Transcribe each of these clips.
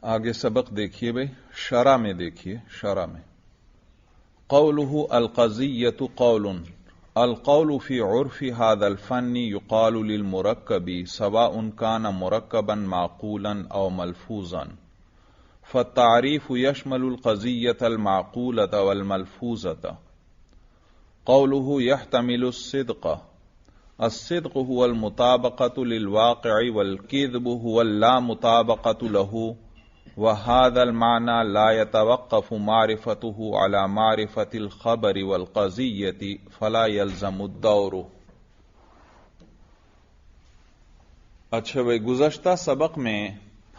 آگے سبق دیکھیے بھائی، شرح میں دیکھیے، شرح میں قوله القضیۃ قول القول فی عرف هذا الفن يقال للمرکب سواء كان مرکبا معقولا او ملفوظا فالتعریف يشمل القضیۃ المعقولة والملفوظة قوله يحتمل الصدق الصدق هو المطابقة للواقع والكذب هو اللا مطابقة له وهذا المعنى لا يتوقف معرفته على معرفة الخبر والقضية فلا يلزم الدور۔ اچھا بھائی، گزشتہ سبق میں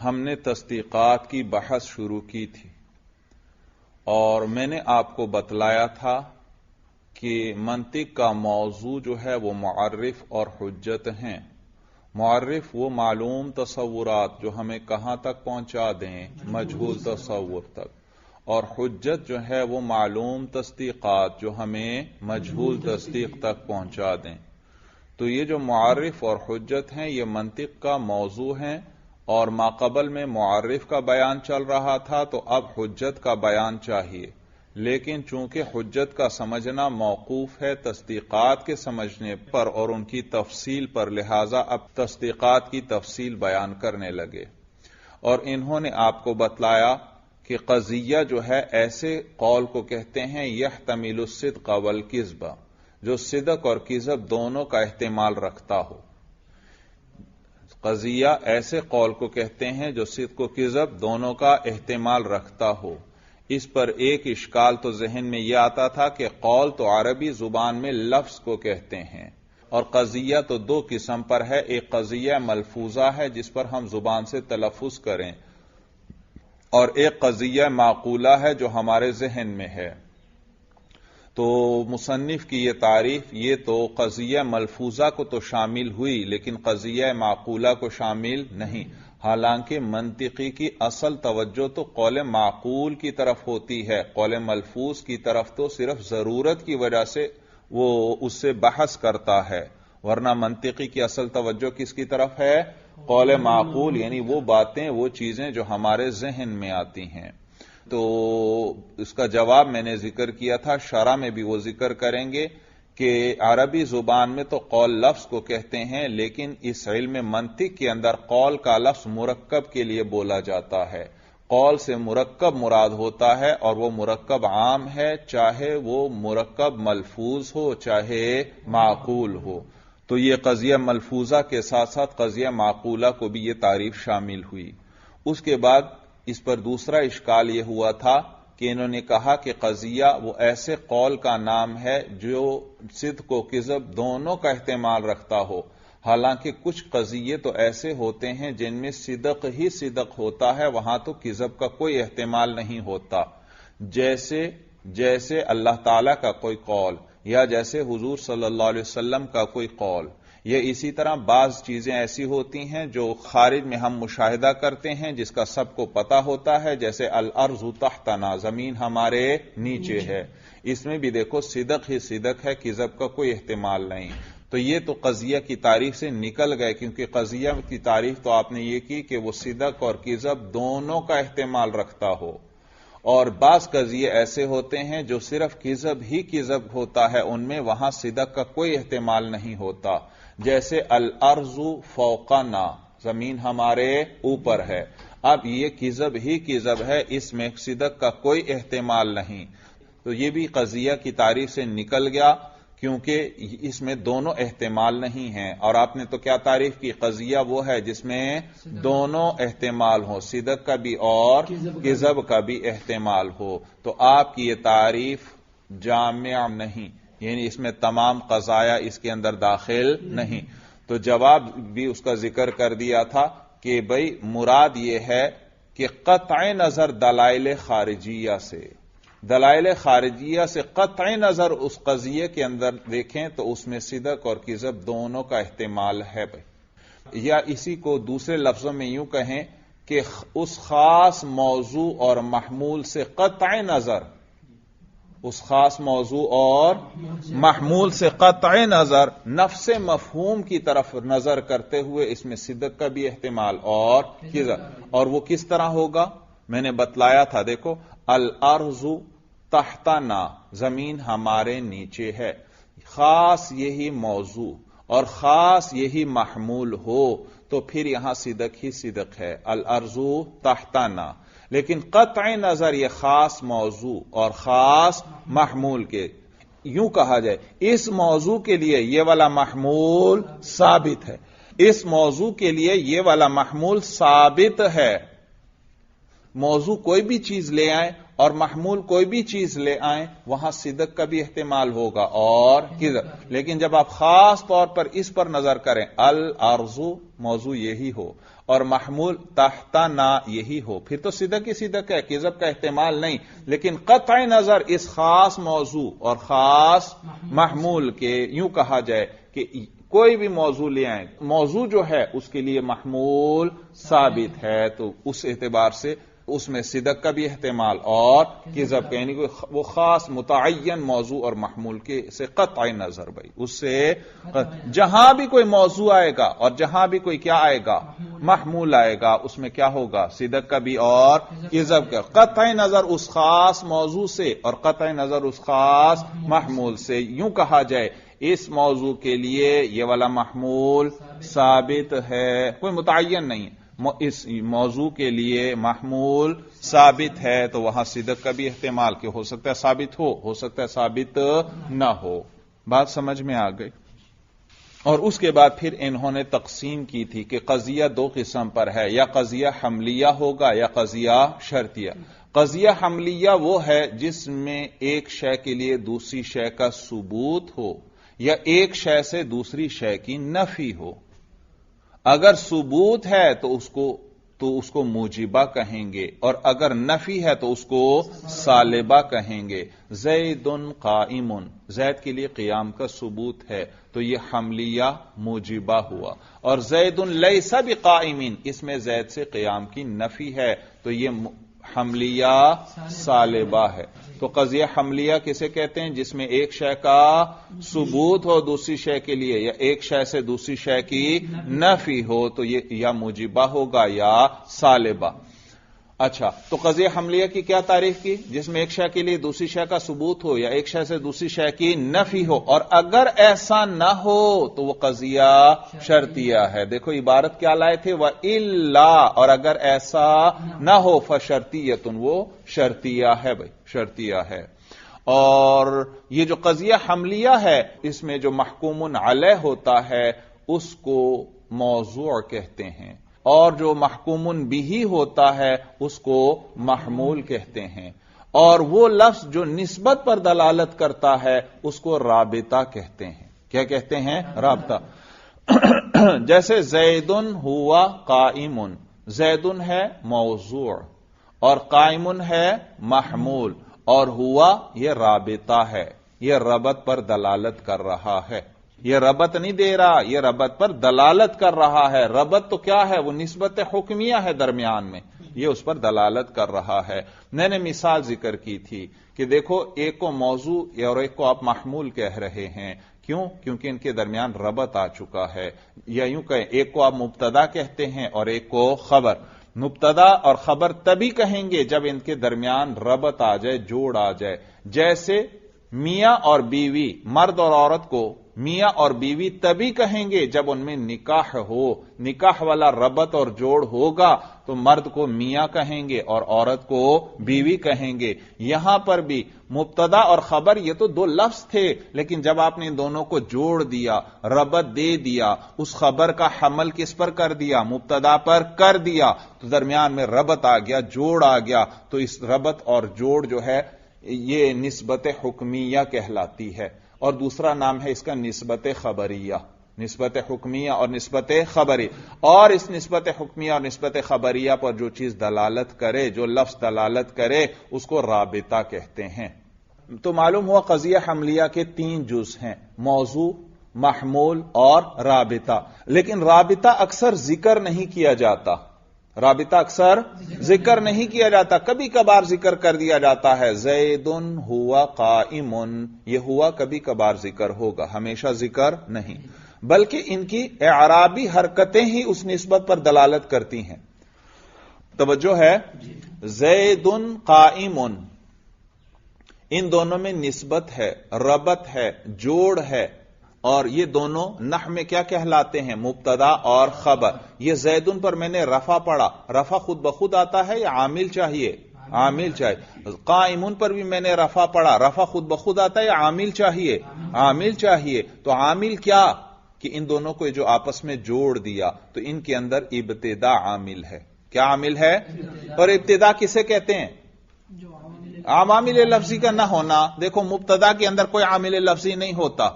ہم نے تصدیقات کی بحث شروع کی تھی اور میں نے آپ کو بتلایا تھا کہ منطق کا موضوع جو ہے وہ معرف اور حجت ہیں۔ معرف وہ معلوم تصورات جو ہمیں کہاں تک پہنچا دیں، مجہول تصور تک، اور حجت جو ہے وہ معلوم تصدیقات جو ہمیں مجہول تصدیق تک پہنچا دیں۔ تو یہ جو معرف اور حجت ہیں یہ منطق کا موضوع ہیں، اور ماقبل میں معرف کا بیان چل رہا تھا تو اب حجت کا بیان چاہیے، لیکن چونکہ حجت کا سمجھنا موقوف ہے تصدیقات کے سمجھنے پر اور ان کی تفصیل پر، لہذا اب تصدیقات کی تفصیل بیان کرنے لگے۔ اور انہوں نے آپ کو بتلایا کہ قضیہ جو ہے ایسے قول کو کہتے ہیں یحتمل الصدق والکذب، جو صدق اور کذب دونوں کا احتمال رکھتا ہو۔ قضیہ ایسے قول کو کہتے ہیں جو صدق و کذب دونوں کا احتمال رکھتا ہو۔ اس پر ایک اشکال تو ذہن میں یہ آتا تھا کہ قول تو عربی زبان میں لفظ کو کہتے ہیں، اور قضیہ تو دو قسم پر ہے، ایک قضیہ ملفوظہ ہے جس پر ہم زبان سے تلفظ کریں، اور ایک قضیہ معقولہ ہے جو ہمارے ذہن میں ہے۔ تو مصنف کی یہ تعریف یہ تو قضیہ ملفوظہ کو تو شامل ہوئی لیکن قضیہ معقولہ کو شامل نہیں، حالانکہ منطقی کی اصل توجہ تو قول معقول کی طرف ہوتی ہے، قول ملفوظ کی طرف تو صرف ضرورت کی وجہ سے وہ اس سے بحث کرتا ہے، ورنہ منطقی کی اصل توجہ کس کی طرف ہے؟ قول معقول، یعنی وہ باتیں، وہ چیزیں جو ہمارے ذہن میں آتی ہیں۔ تو اس کا جواب میں نے ذکر کیا تھا، شرح میں بھی وہ ذکر کریں گے کہ عربی زبان میں تو قول لفظ کو کہتے ہیں، لیکن اس علم منطق کے اندر قول کا لفظ مرکب کے لیے بولا جاتا ہے۔ قول سے مرکب مراد ہوتا ہے، اور وہ مرکب عام ہے، چاہے وہ مرکب ملفوظ ہو چاہے معقول ہو۔ تو یہ قضیہ ملفوظہ کے ساتھ ساتھ قضیہ معقولہ کو بھی یہ تعریف شامل ہوئی۔ اس کے بعد اس پر دوسرا اشکال یہ ہوا تھا کہ انہوں نے کہا کہ قضیہ وہ ایسے قول کا نام ہے جو صدق و کذب دونوں کا احتمال رکھتا ہو، حالانکہ کچھ قضیے تو ایسے ہوتے ہیں جن میں صدق ہی صدق ہوتا ہے، وہاں تو کذب کا کوئی احتمال نہیں ہوتا، جیسے اللہ تعالی کا کوئی قول، یا جیسے حضور صلی اللہ علیہ وسلم کا کوئی قول، یا اسی طرح بعض چیزیں ایسی ہوتی ہیں جو خارج میں ہم مشاہدہ کرتے ہیں جس کا سب کو پتہ ہوتا ہے، جیسے الارض تحتنا، زمین ہمارے نیچے ہے، اس میں بھی دیکھو صدق ہی صدق ہے، کذب کا کوئی احتمال نہیں۔ تو یہ تو قضیہ کی تعریف سے نکل گئے، کیونکہ قضیہ کی تعریف تو آپ نے یہ کی کہ وہ صدق اور کذب دونوں کا احتمال رکھتا ہو، اور بعض قضیے ایسے ہوتے ہیں جو صرف کذب ہی کذب ہوتا ہے، ان میں وہاں صدق کا کوئی احتمال نہیں ہوتا، جیسے الارض فوقنا، زمین ہمارے اوپر ہے، اب یہ کذب ہی کذب ہے، اس میں صدق کا کوئی احتمال نہیں۔ تو یہ بھی قضیہ کی تعریف سے نکل گیا، کیونکہ اس میں دونوں احتمال نہیں ہیں۔ اور آپ نے تو کیا تعریف کی؟ قضیہ وہ ہے جس میں دونوں احتمال ہوں، صدق کا بھی اور کذب کا بھی احتمال ہو۔ تو آپ کی یہ تعریف جامع نہیں، یعنی اس میں تمام قضایا اس کے اندر داخل نہیں۔ تو جواب بھی اس کا ذکر کر دیا تھا کہ بھئی مراد یہ ہے کہ قطع نظر دلائل خارجیہ سے، دلائل خارجیہ سے قطع نظر اس قضیے کے اندر دیکھیں تو اس میں صدق اور کذب دونوں کا احتمال ہے بھئی۔ یا اسی کو دوسرے لفظوں میں یوں کہیں کہ اس خاص موضوع اور محمول سے قطع نظر اس خاص موضوع اور محمول سے قطع نظر نفس مفہوم کی طرف نظر کرتے ہوئے اس میں صدق کا بھی احتمال اور وہ کس طرح ہوگا میں نے بتلایا تھا. دیکھو الارض تحتنا زمین ہمارے نیچے ہے، خاص یہی موضوع اور خاص یہی محمول ہو تو پھر یہاں صدق ہی صدق ہے، الارض تحتنا. لیکن قطع نظر یہ خاص موضوع اور خاص محمول کے یوں کہا جائے اس موضوع کے لیے یہ والا محمول ثابت ہے، اس موضوع کے لیے یہ والا محمول ثابت ہے. موضوع کوئی بھی چیز لے آئیں اور محمول کوئی بھی چیز لے آئیں وہاں صدق کا بھی احتمال ہوگا اور کذب. لیکن جب آپ خاص طور پر اس پر نظر کریں الارض موضوع یہی ہو اور محمول تحتنا یہی ہو پھر تو صدق ہی صدق ہے، کذب کا احتمال نہیں. لیکن قطع نظر اس خاص موضوع اور خاص محمول کے یوں کہا جائے کہ کوئی بھی موضوع لے آئیں موضوع جو ہے اس کے لیے محمول ثابت ہے تو اس اعتبار سے اس میں صدق کا بھی احتمال اور کذب کا، یعنی وہ خاص متعین موضوع اور محمول کے سے قطع نظر بھائی اس سے جہاں بھی کوئی موضوع آئے گا اور جہاں بھی کوئی کیا آئے گا محمول آئے گا اس میں کیا ہوگا صدق کا بھی اور کذب کا. قطع نظر اس خاص موضوع سے اور قطع نظر اس خاص محمول سے یوں کہا جائے اس موضوع کے لیے یہ والا محمول ثابت ہے، کوئی متعین نہیں، اس موضوع کے لیے محمول ثابت ہے تو وہاں صدق کا بھی احتمال کہ ہو سکتا ہے ثابت ہو سکتا ہے ثابت نہ ہو. بات سمجھ میں آ گئی. اور اس کے بعد پھر انہوں نے تقسیم کی تھی کہ قضیہ دو قسم پر ہے، یا قضیہ حملیہ ہوگا یا قضیہ شرطیہ. قضیہ حملیہ وہ ہے جس میں ایک شے کے لیے دوسری شے کا ثبوت ہو یا ایک شے سے دوسری شے کی نفی ہو. اگر ثبوت ہے تو اس کو موجبہ کہیں گے اور اگر نفی ہے تو اس کو سالبہ کہیں گے. زید قائم زید کے لیے قیام کا ثبوت ہے تو یہ حملیہ موجبہ ہوا، اور زید لیس بقائم اس میں زید سے قیام کی نفی ہے تو یہ حملیہ سالبہ ہے. تو قضیہ حملیہ کسے کہتے ہیں؟ جس میں ایک شے کا ثبوت ہو دوسری شے کے لیے یا ایک شے سے دوسری شے کی نفی ہو تو یہ یا موجبہ ہوگا یا سالبہ. اچھا، تو قضیہ حملیہ کی کیا تعریف کی؟ جس میں ایک شے کے لیے دوسری شے کا ثبوت ہو یا ایک شے سے دوسری شے کی نفی ہو، اور اگر ایسا نہ ہو تو وہ قضیہ شرطیہ ہے. دیکھو عبارت کیا لائے تھے، وَإِلَّا، اور اگر ایسا نہ ہو فَشَرْطِيَّةٌ، وہ شرطیہ ہے بھائی، شرطیہ ہے. اور یہ جو قضیہ حملیہ ہے اس میں جو محکوم علیہ ہوتا ہے اس کو موضوع کہتے ہیں، اور جو محکوم بھی ہوتا ہے اس کو محمول کہتے ہیں، اور وہ لفظ جو نسبت پر دلالت کرتا ہے اس کو رابطہ کہتے ہیں. کیا کہتے ہیں؟ رابطہ. جیسے زید ہوا قائم، زید ہے موضوع اور قائم ہے محمول، اور ہوا یہ رابطہ ہے، یہ ربط پر دلالت کر رہا ہے. یہ ربط نہیں دے رہا، یہ ربط پر دلالت کر رہا ہے. ربط تو کیا ہے؟ وہ نسبت حکمیہ ہے درمیان میں، یہ اس پر دلالت کر رہا ہے. میں نے مثال ذکر کی تھی کہ دیکھو ایک کو موضوع اور ایک کو آپ محمول کہہ رہے ہیں. کیوں؟ کیونکہ ان کے درمیان ربط آ چکا ہے. یا یوں کہیں ایک کو آپ مبتدا کہتے ہیں اور ایک کو خبر. مبتدا اور خبر تبھی کہیں گے جب ان کے درمیان ربط آ جائے، جوڑ آ جائے. جیسے میاں اور بیوی، مرد اور عورت کو میاں اور بیوی تبھی کہیں گے جب ان میں نکاح ہو، نکاح والا ربط اور جوڑ ہوگا تو مرد کو میاں کہیں گے اور عورت کو بیوی کہیں گے. یہاں پر بھی مبتدا اور خبر یہ تو دو لفظ تھے، لیکن جب آپ نے دونوں کو جوڑ دیا، ربط دے دیا، اس خبر کا حمل کس پر کر دیا؟ مبتدا پر کر دیا، تو درمیان میں ربط آ گیا، جوڑ آ گیا. تو اس ربط اور جوڑ جو ہے یہ نسبت حکمیہ کہلاتی ہے، اور دوسرا نام ہے اس کا نسبت خبریہ. نسبت حکمیہ اور نسبت خبری. اور اس نسبت حکمیہ اور نسبت خبریہ پر جو چیز دلالت کرے، جو لفظ دلالت کرے، اس کو رابطہ کہتے ہیں. تو معلوم ہوا قضیہ حملیہ کے 3 جز ہیں، موضوع، محمول اور رابطہ. لیکن رابطہ اکثر ذکر نہیں کیا جاتا. رابطہ اکثر ذکر نہیں کیا جاتا، کبھی کبھار ذکر کر دیا جاتا ہے، زیدن ہوا قائمن، یہ ہوا کبھی کبھار ذکر ہوگا، ہمیشہ ذکر نہیں، بلکہ ان کی اعرابی حرکتیں ہی اس نسبت پر دلالت کرتی ہیں۔ توجہ ہے، زیدن قائمن، ان دونوں میں نسبت ہے، ربط ہے، جوڑ ہے، اور یہ دونوں نحو میں کیا کہلاتے ہیں؟ مبتدا اور خبر۔ یہ زیدن پر میں نے رفع پڑھا، رفع خود بخود آتا ہے یا عامل چاہیے؟ عامل چاہیے۔ قائمون پر بھی میں نے رفع پڑھا، رفع خود بخود آتا ہے یا عامل چاہیے؟ عامل چاہیے۔ تو عامل کیا کہ ان دونوں کو جو آپس میں جوڑ دیا، تو ان کے اندر ابتدا عامل ہے۔ کیا عامل ہے؟ اور ابتدا کسے کہتے ہیں؟ عامل لفظی کا نہ ہونا۔ دیکھو مبتدا کے اندر کوئی عامل لفظی نہیں ہوتا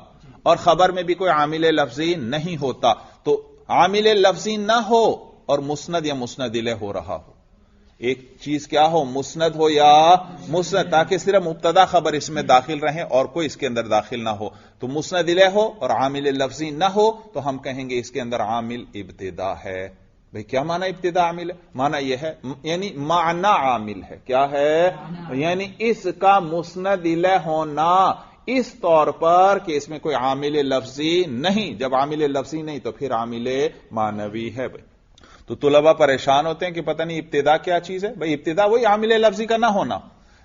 اور خبر میں بھی کوئی عامل لفظی نہیں ہوتا، تو عامل لفظی نہ ہو اور مسند یا مسند الیہ ہو رہا ہو، ایک چیز کیا ہو؟ مسند ہو یا مسند، تاکہ صرف مبتدا خبر اس میں داخل رہیں اور کوئی اس کے اندر داخل نہ ہو۔ تو مسند الیہ ہو اور عامل لفظی نہ ہو تو ہم کہیں گے اس کے اندر عامل ابتدا ہے۔ بھئی کیا معنی ابتدا عامل ہے؟ معنی یہ ہے، یعنی معنی عامل ہے۔ کیا ہے؟ یعنی اس کا مسند الیہ ہونا اس طور پر کہ اس میں کوئی عامل لفظی نہیں، جب عامل لفظی نہیں تو پھر عامل معنوی ہے۔ بھئی تو طلبہ پریشان ہوتے ہیں کہ پتہ نہیں ابتدا کیا چیز ہے۔ بھئی ابتدا وہی عامل لفظی کا نہ ہونا،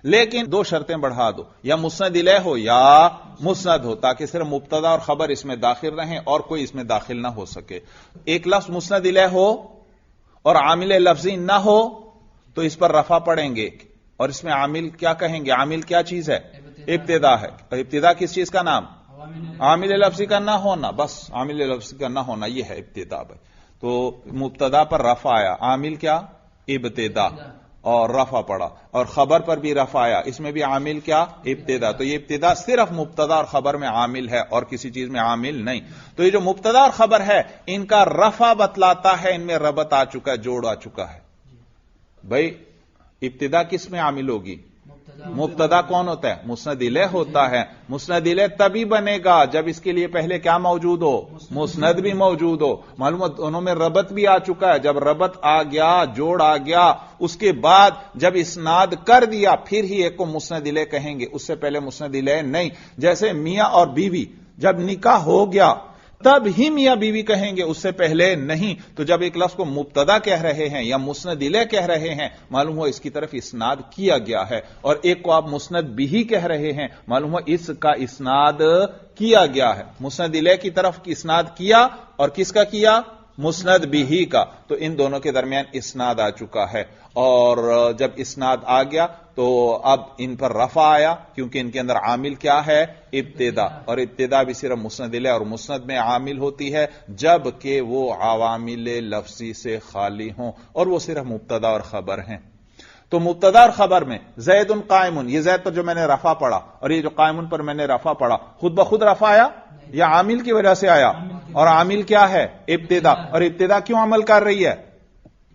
لیکن دو شرطیں بڑھا دو، یا مسند الیہ ہو یا مسند ہو، تاکہ صرف مبتدا اور خبر اس میں داخل رہیں اور کوئی اس میں داخل نہ ہو سکے۔ ایک لفظ مسند الیہ ہو اور عامل لفظی نہ ہو تو اس پر رفع پڑیں گے اور اس میں عامل کیا کہیں گے؟ عامل کیا چیز ہے؟ ابتدا ہے۔ اور ابتدا کس چیز کا نام؟ عامل لفظی کا نہ ہونا، بس عامل لفظی کا نہ ہونا یہ ہے ابتدا۔ تو مبتدا پر رفع آیا، عامل کیا؟ ابتدا، اور رفع پڑا، اور خبر پر بھی رفع آیا، اس میں بھی عامل کیا؟ ابتدا۔ تو یہ ابتدا صرف مبتدا اور خبر میں عامل ہے اور کسی چیز میں عامل نہیں۔ تو یہ جو مبتدا اور خبر ہے ان کا رفع بتلاتا ہے، ان میں ربط آ چکا ہے، جوڑ آ چکا ہے۔ بھائی ابتدا کس میں عامل ہوگی؟ مبتدا کون ہوتا ہے؟ مسند الیہ ہوتا ہے۔ مسند الیہ تبھی بنے گا جب اس کے لیے پہلے کیا موجود ہو؟ مسند بھی موجود ہو۔ معلوم دونوں میں ربط بھی آ چکا ہے، جب ربط آ گیا، جوڑ آ گیا، اس کے بعد جب اسناد کر دیا پھر ہی ایک کو مسند الیہ کہیں گے، اس سے پہلے مسند الیہ نہیں۔ جیسے میاں اور بیوی جب نکاح ہو گیا تب ہی میاں بیوی کہیں گے، اس سے پہلے نہیں۔ تو جب ایک لفظ کو مبتدا کہہ رہے ہیں یا مسند الیہ کہہ رہے ہیں، معلوم ہوا اس کی طرف اسناد کیا گیا ہے، اور ایک کو آپ مسند بھی کہہ رہے ہیں، معلوم ہوا اس کا اسناد کیا گیا ہے۔ مسند الیہ کی طرف اسناد کیا اور کس کا کیا؟ مسند بھی کا۔ تو ان دونوں کے درمیان اسناد آ چکا ہے، اور جب اسناد آ گیا تو اب ان پر رفع آیا، کیونکہ ان کے اندر عامل کیا ہے؟ ابتدا، اور ابتدا بھی صرف مسند الیہ اور مسند میں عامل ہوتی ہے جب کہ وہ عوامل لفظی سے خالی ہوں، اور وہ صرف مبتدا اور خبر ہیں۔ تو مبتدا اور خبر میں زید قائمن، یہ زید پر جو میں نے رفع پڑھا اور یہ جو قائمن پر میں نے رفع پڑھا، خود بخود رفع آیا یا عامل کی وجہ سے آیا؟ اور عامل کیا ہے؟ ابتدا۔ اور ابتدا کیوں عمل کر رہی ہے؟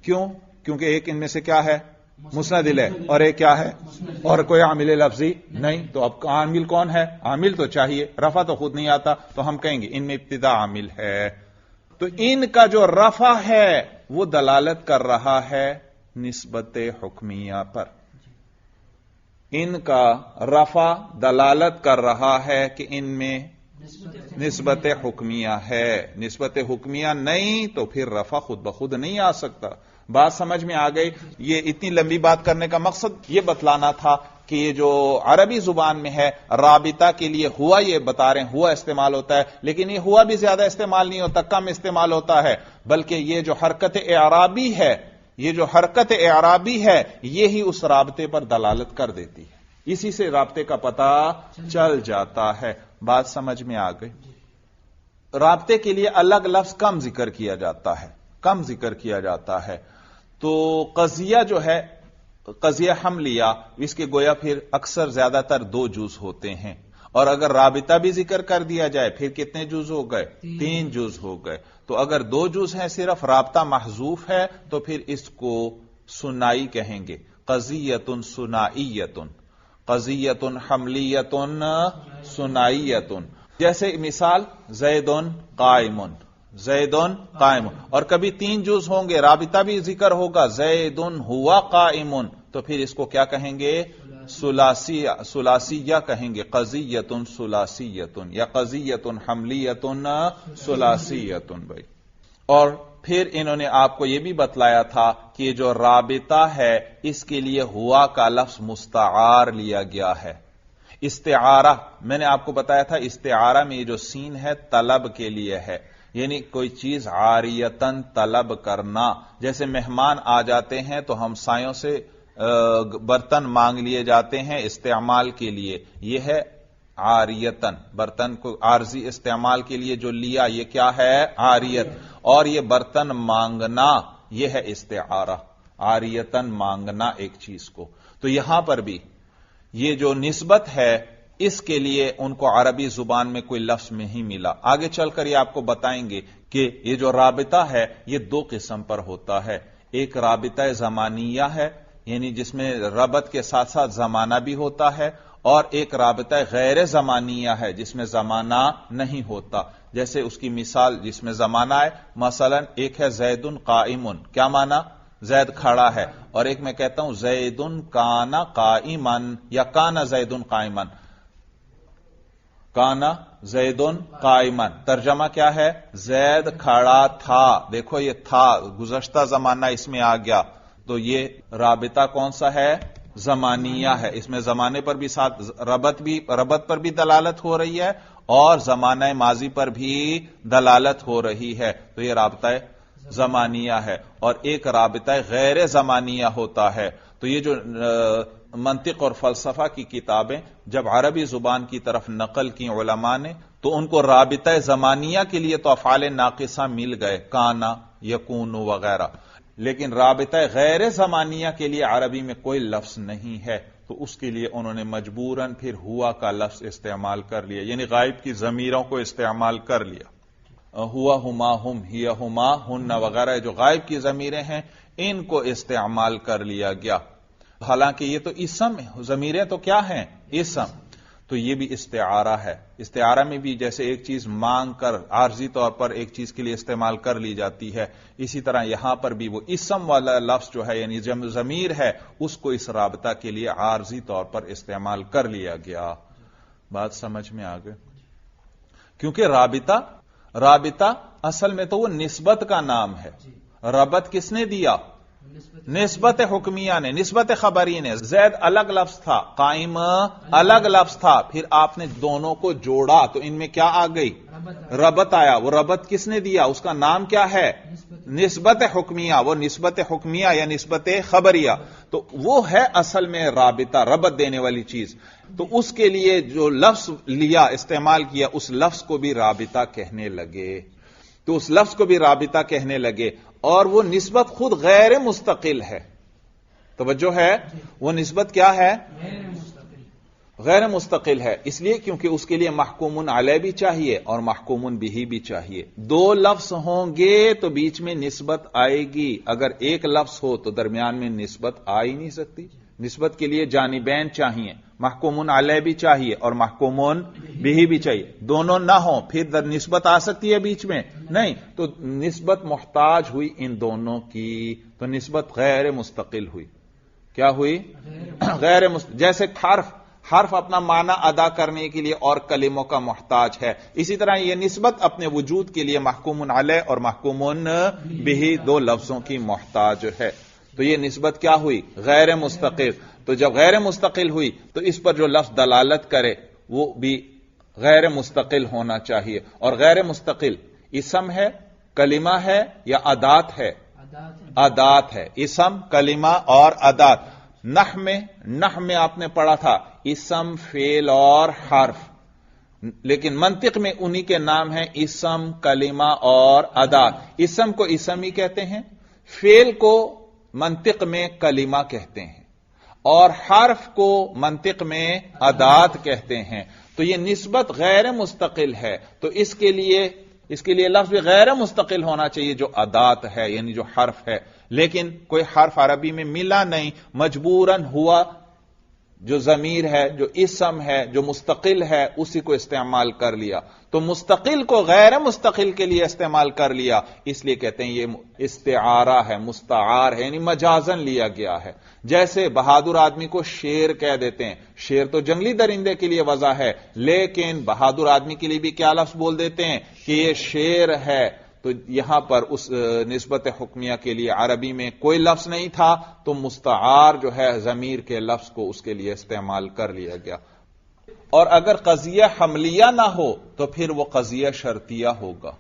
کیوں؟ کیونکہ ایک ان میں سے کیا ہے؟ مسند الیہ، اور ایک کیا ہے؟ اور کوئی عامل لفظی نہیں۔ تو اب عامل کون ہے؟ عامل تو چاہیے، رفع تو خود نہیں آتا، تو ہم کہیں گے ان میں ابتدا عامل ہے۔ تو ان کا جو رفع ہے وہ دلالت کر رہا ہے نسبت حکمیہ پر، ان کا رفع دلالت کر رہا ہے کہ ان میں نسبت حکمیہ ہے۔ نسبت حکمیہ نہیں تو پھر رفع خود بخود نہیں آ سکتا۔ بات سمجھ میں آ گئی؟ یہ اتنی لمبی بات کرنے کا مقصد یہ بتلانا تھا کہ یہ جو عربی زبان میں ہے رابطہ کے لیے ہوا، یہ بتا رہے ہیں ہوا استعمال ہوتا ہے، لیکن یہ ہوا بھی زیادہ استعمال نہیں ہوتا، کم استعمال ہوتا ہے، بلکہ یہ جو حرکت اعرابی ہے، یہ جو حرکت اعرابی ہے یہی اس رابطے پر دلالت کر دیتی ہے، اسی سے رابطے کا پتہ چل جاتا ہے۔ بات سمجھ میں آ گئی؟ رابطے کے لیے الگ لفظ کم ذکر کیا جاتا ہے، کم ذکر کیا جاتا ہے۔ تو قضیہ جو ہے، قضیہ حملیہ، اس کے گویا پھر اکثر زیادہ تر دو جز ہوتے ہیں، اور اگر رابطہ بھی ذکر کر دیا جائے پھر کتنے جز ہو گئے؟ 3 جز ہو گئے۔ تو اگر 2 جز ہیں، صرف رابطہ محذوف ہے، تو پھر اس کو ثنائی کہیں گے، قضیۃ ثنائیۃ، قضیۃ حملیۃ ثنائیۃ۔ جیسے مثال زید قائم، زیدن قائم، اور کبھی 3 جز ہوں گے، رابطہ بھی ذکر ہوگا، زیدن ہوا قائم، تو پھر اس کو کیا کہیں گے؟ ثلاثیہ کہیں گے، قضیۃ ثلاثیۃ یا قضیۃ حملیۃ ثلاثیۃ بھائی۔ اور پھر انہوں نے آپ کو یہ بھی بتلایا تھا کہ یہ جو رابطہ ہے اس کے لیے ہوا کا لفظ مستعار لیا گیا ہے۔ استعارہ میں نے آپ کو بتایا تھا، استعارہ میں یہ جو سین ہے طلب کے لیے ہے، یعنی کوئی چیز عاریتن طلب کرنا، جیسے مہمان آ جاتے ہیں تو ہمسایوں سے برتن مانگ لیے جاتے ہیں استعمال کے لیے، یہ ہے عاریتن، برتن کو عارضی استعمال کے لیے جو لیا یہ کیا ہے؟ عاریت، اور یہ برتن مانگنا یہ ہے استعارہ، عاریتن مانگنا ایک چیز کو۔ تو یہاں پر بھی یہ جو نسبت ہے اس کے لیے ان کو عربی زبان میں کوئی لفظ نہیں ملا۔ آگے چل کر یہ آپ کو بتائیں گے کہ یہ جو رابطہ ہے یہ 2 قسم پر ہوتا ہے، ایک رابطہ زمانیہ ہے، یعنی جس میں ربط کے ساتھ ساتھ زمانہ بھی ہوتا ہے، اور ایک رابطہ غیر زمانیہ ہے جس میں زمانہ نہیں ہوتا، جیسے اس کی مثال جس میں زمانہ ہے، مثلا ایک ہے زید قائم، کیا معنی؟ زید کھڑا ہے، اور ایک میں کہتا ہوں زید کان قائما یا کان زید قائما، کان زید قائما، ترجمہ کیا ہے؟ زید کھڑا تھا، دیکھو یہ تھا گزشتہ زمانہ اس میں آ گیا، تو یہ رابطہ کون سا ہے؟ زمانیہ ہے، اس میں زمانے پر بھی ساتھ ربط پر بھی دلالت ہو رہی ہے اور زمانہ ماضی پر بھی دلالت ہو رہی ہے، تو یہ رابطہ زمانیہ ہے۔ اور ایک رابطہ غیر زمانیہ ہوتا ہے، تو یہ جو منطق اور فلسفہ کی کتابیں جب عربی زبان کی طرف نقل کی علماء نے تو ان کو رابطہ زمانیہ کے لیے تو افعال ناقصہ مل گئے، کانا، یکون وغیرہ، لیکن رابطہ غیر زمانیہ کے لیے عربی میں کوئی لفظ نہیں ہے، تو اس کے لیے انہوں نے مجبوراً پھر ہوا کا لفظ استعمال کر لیا، یعنی غائب کی ضمیروں کو استعمال کر لیا، ہوا، ہما، ہم، ہی، ہما، ہن وغیرہ جو غائب کی ضمیریں ہیں ان کو استعمال کر لیا گیا، حالانکہ یہ تو اسم ہے، ضمیریں تو کیا ہیں؟ اسم، تو یہ بھی استعارہ ہے۔ استعارہ میں بھی جیسے ایک چیز مانگ کر عارضی طور پر ایک چیز کے لیے استعمال کر لی جاتی ہے، اسی طرح یہاں پر بھی وہ اسم والا لفظ جو ہے یعنی ضمیر ہے اس کو اس رابطہ کے لیے عارضی طور پر استعمال کر لیا گیا۔ بات سمجھ میں آ گئی؟ کیونکہ رابطہ اصل میں تو وہ نسبت کا نام ہے، ربط کس نے دیا؟ نسبت حکمیہ نے، نسبت خبری نے۔ زید الگ لفظ تھا، قائم الگ لفظ تھا، پھر آپ نے دونوں کو جوڑا تو ان میں کیا آ گئی؟ ربط آیا۔ وہ ربط کس نے دیا؟ اس کا نام کیا ہے؟ نسبت حکمیہ۔ وہ نسبت حکمیہ یا نسبت خبریہ، تو وہ ہے اصل میں رابطہ، ربط دینے والی چیز۔ تو اس کے لیے جو لفظ لیا، استعمال کیا، اس لفظ کو بھی رابطہ کہنے لگے، تو اس لفظ کو بھی رابطہ کہنے لگے، اور وہ نسبت خود غیر مستقل ہے۔ توجہ ہے، وہ نسبت کیا ہے؟ غیر مستقل ہے، اس لیے کیونکہ اس کے لیے محکوم علیہ بھی چاہیے اور محکوم بہ بھی چاہیے۔ 2 لفظ ہوں گے تو بیچ میں نسبت آئے گی، اگر ایک لفظ ہو تو درمیان میں نسبت آ ہی نہیں سکتی۔ نسبت کے لیے جانبین چاہیے، محکوم علیہ بھی چاہیے اور محکوم بہ بھی چاہیے، دونوں نہ ہوں پھر نسبت آ سکتی ہے بیچ میں؟ نہیں، تو نسبت محتاج ہوئی ان دونوں کی، تو نسبت غیر مستقل ہوئی۔ کیا ہوئی؟ غیر جیسے حرف اپنا معنی ادا کرنے کے لیے اور کلموں کا محتاج ہے، اسی طرح یہ نسبت اپنے وجود کے لیے محکوم علیہ اور محکوم بہ 2 لفظوں کی محتاج ہے، تو یہ نسبت کیا ہوئی؟ غیر مستقل۔ تو جب غیر مستقل ہوئی تو اس پر جو لفظ دلالت کرے وہ بھی غیر مستقل ہونا چاہیے، اور غیر مستقل اسم ہے، کلمہ ہے یا ادات ہے؟ ادات ہے، اسم، کلمہ اور ادات۔ نحو میں آپ نے پڑھا تھا اسم، فعل اور حرف، لیکن منطق میں انہی کے نام ہیں اسم، کلمہ اور ادات۔ اسم کو اسم ہی کہتے ہیں، فعل کو منطق میں کلمہ کہتے ہیں، اور حرف کو منطق میں ادات کہتے ہیں۔ تو یہ نسبت غیر مستقل ہے، تو اس کے لیے لفظ بھی غیر مستقل ہونا چاہیے جو ادات ہے، یعنی جو حرف ہے، لیکن کوئی حرف عربی میں ملا نہیں، مجبوراً ہوا جو ضمیر ہے، جو اسم ہے، جو مستقل ہے، اسی کو استعمال کر لیا، تو مستقل کو غیر مستقل کے لیے استعمال کر لیا، اس لیے کہتے ہیں یہ استعارہ ہے، مستعار ہے، یعنی مجازن لیا گیا ہے۔ جیسے بہادر آدمی کو شیر کہہ دیتے ہیں، شیر تو جنگلی درندے کے لیے وضع ہے، لیکن بہادر آدمی کے لیے بھی کیا لفظ بول دیتے ہیں کہ یہ شیر ہے۔ تو یہاں پر اس نسبت حکمیہ کے لیے عربی میں کوئی لفظ نہیں تھا، تو مستعار جو ہے ضمیر کے لفظ کو اس کے لیے استعمال کر لیا گیا۔ اور اگر قضیہ حملیہ نہ ہو تو پھر وہ قضیہ شرطیہ ہوگا۔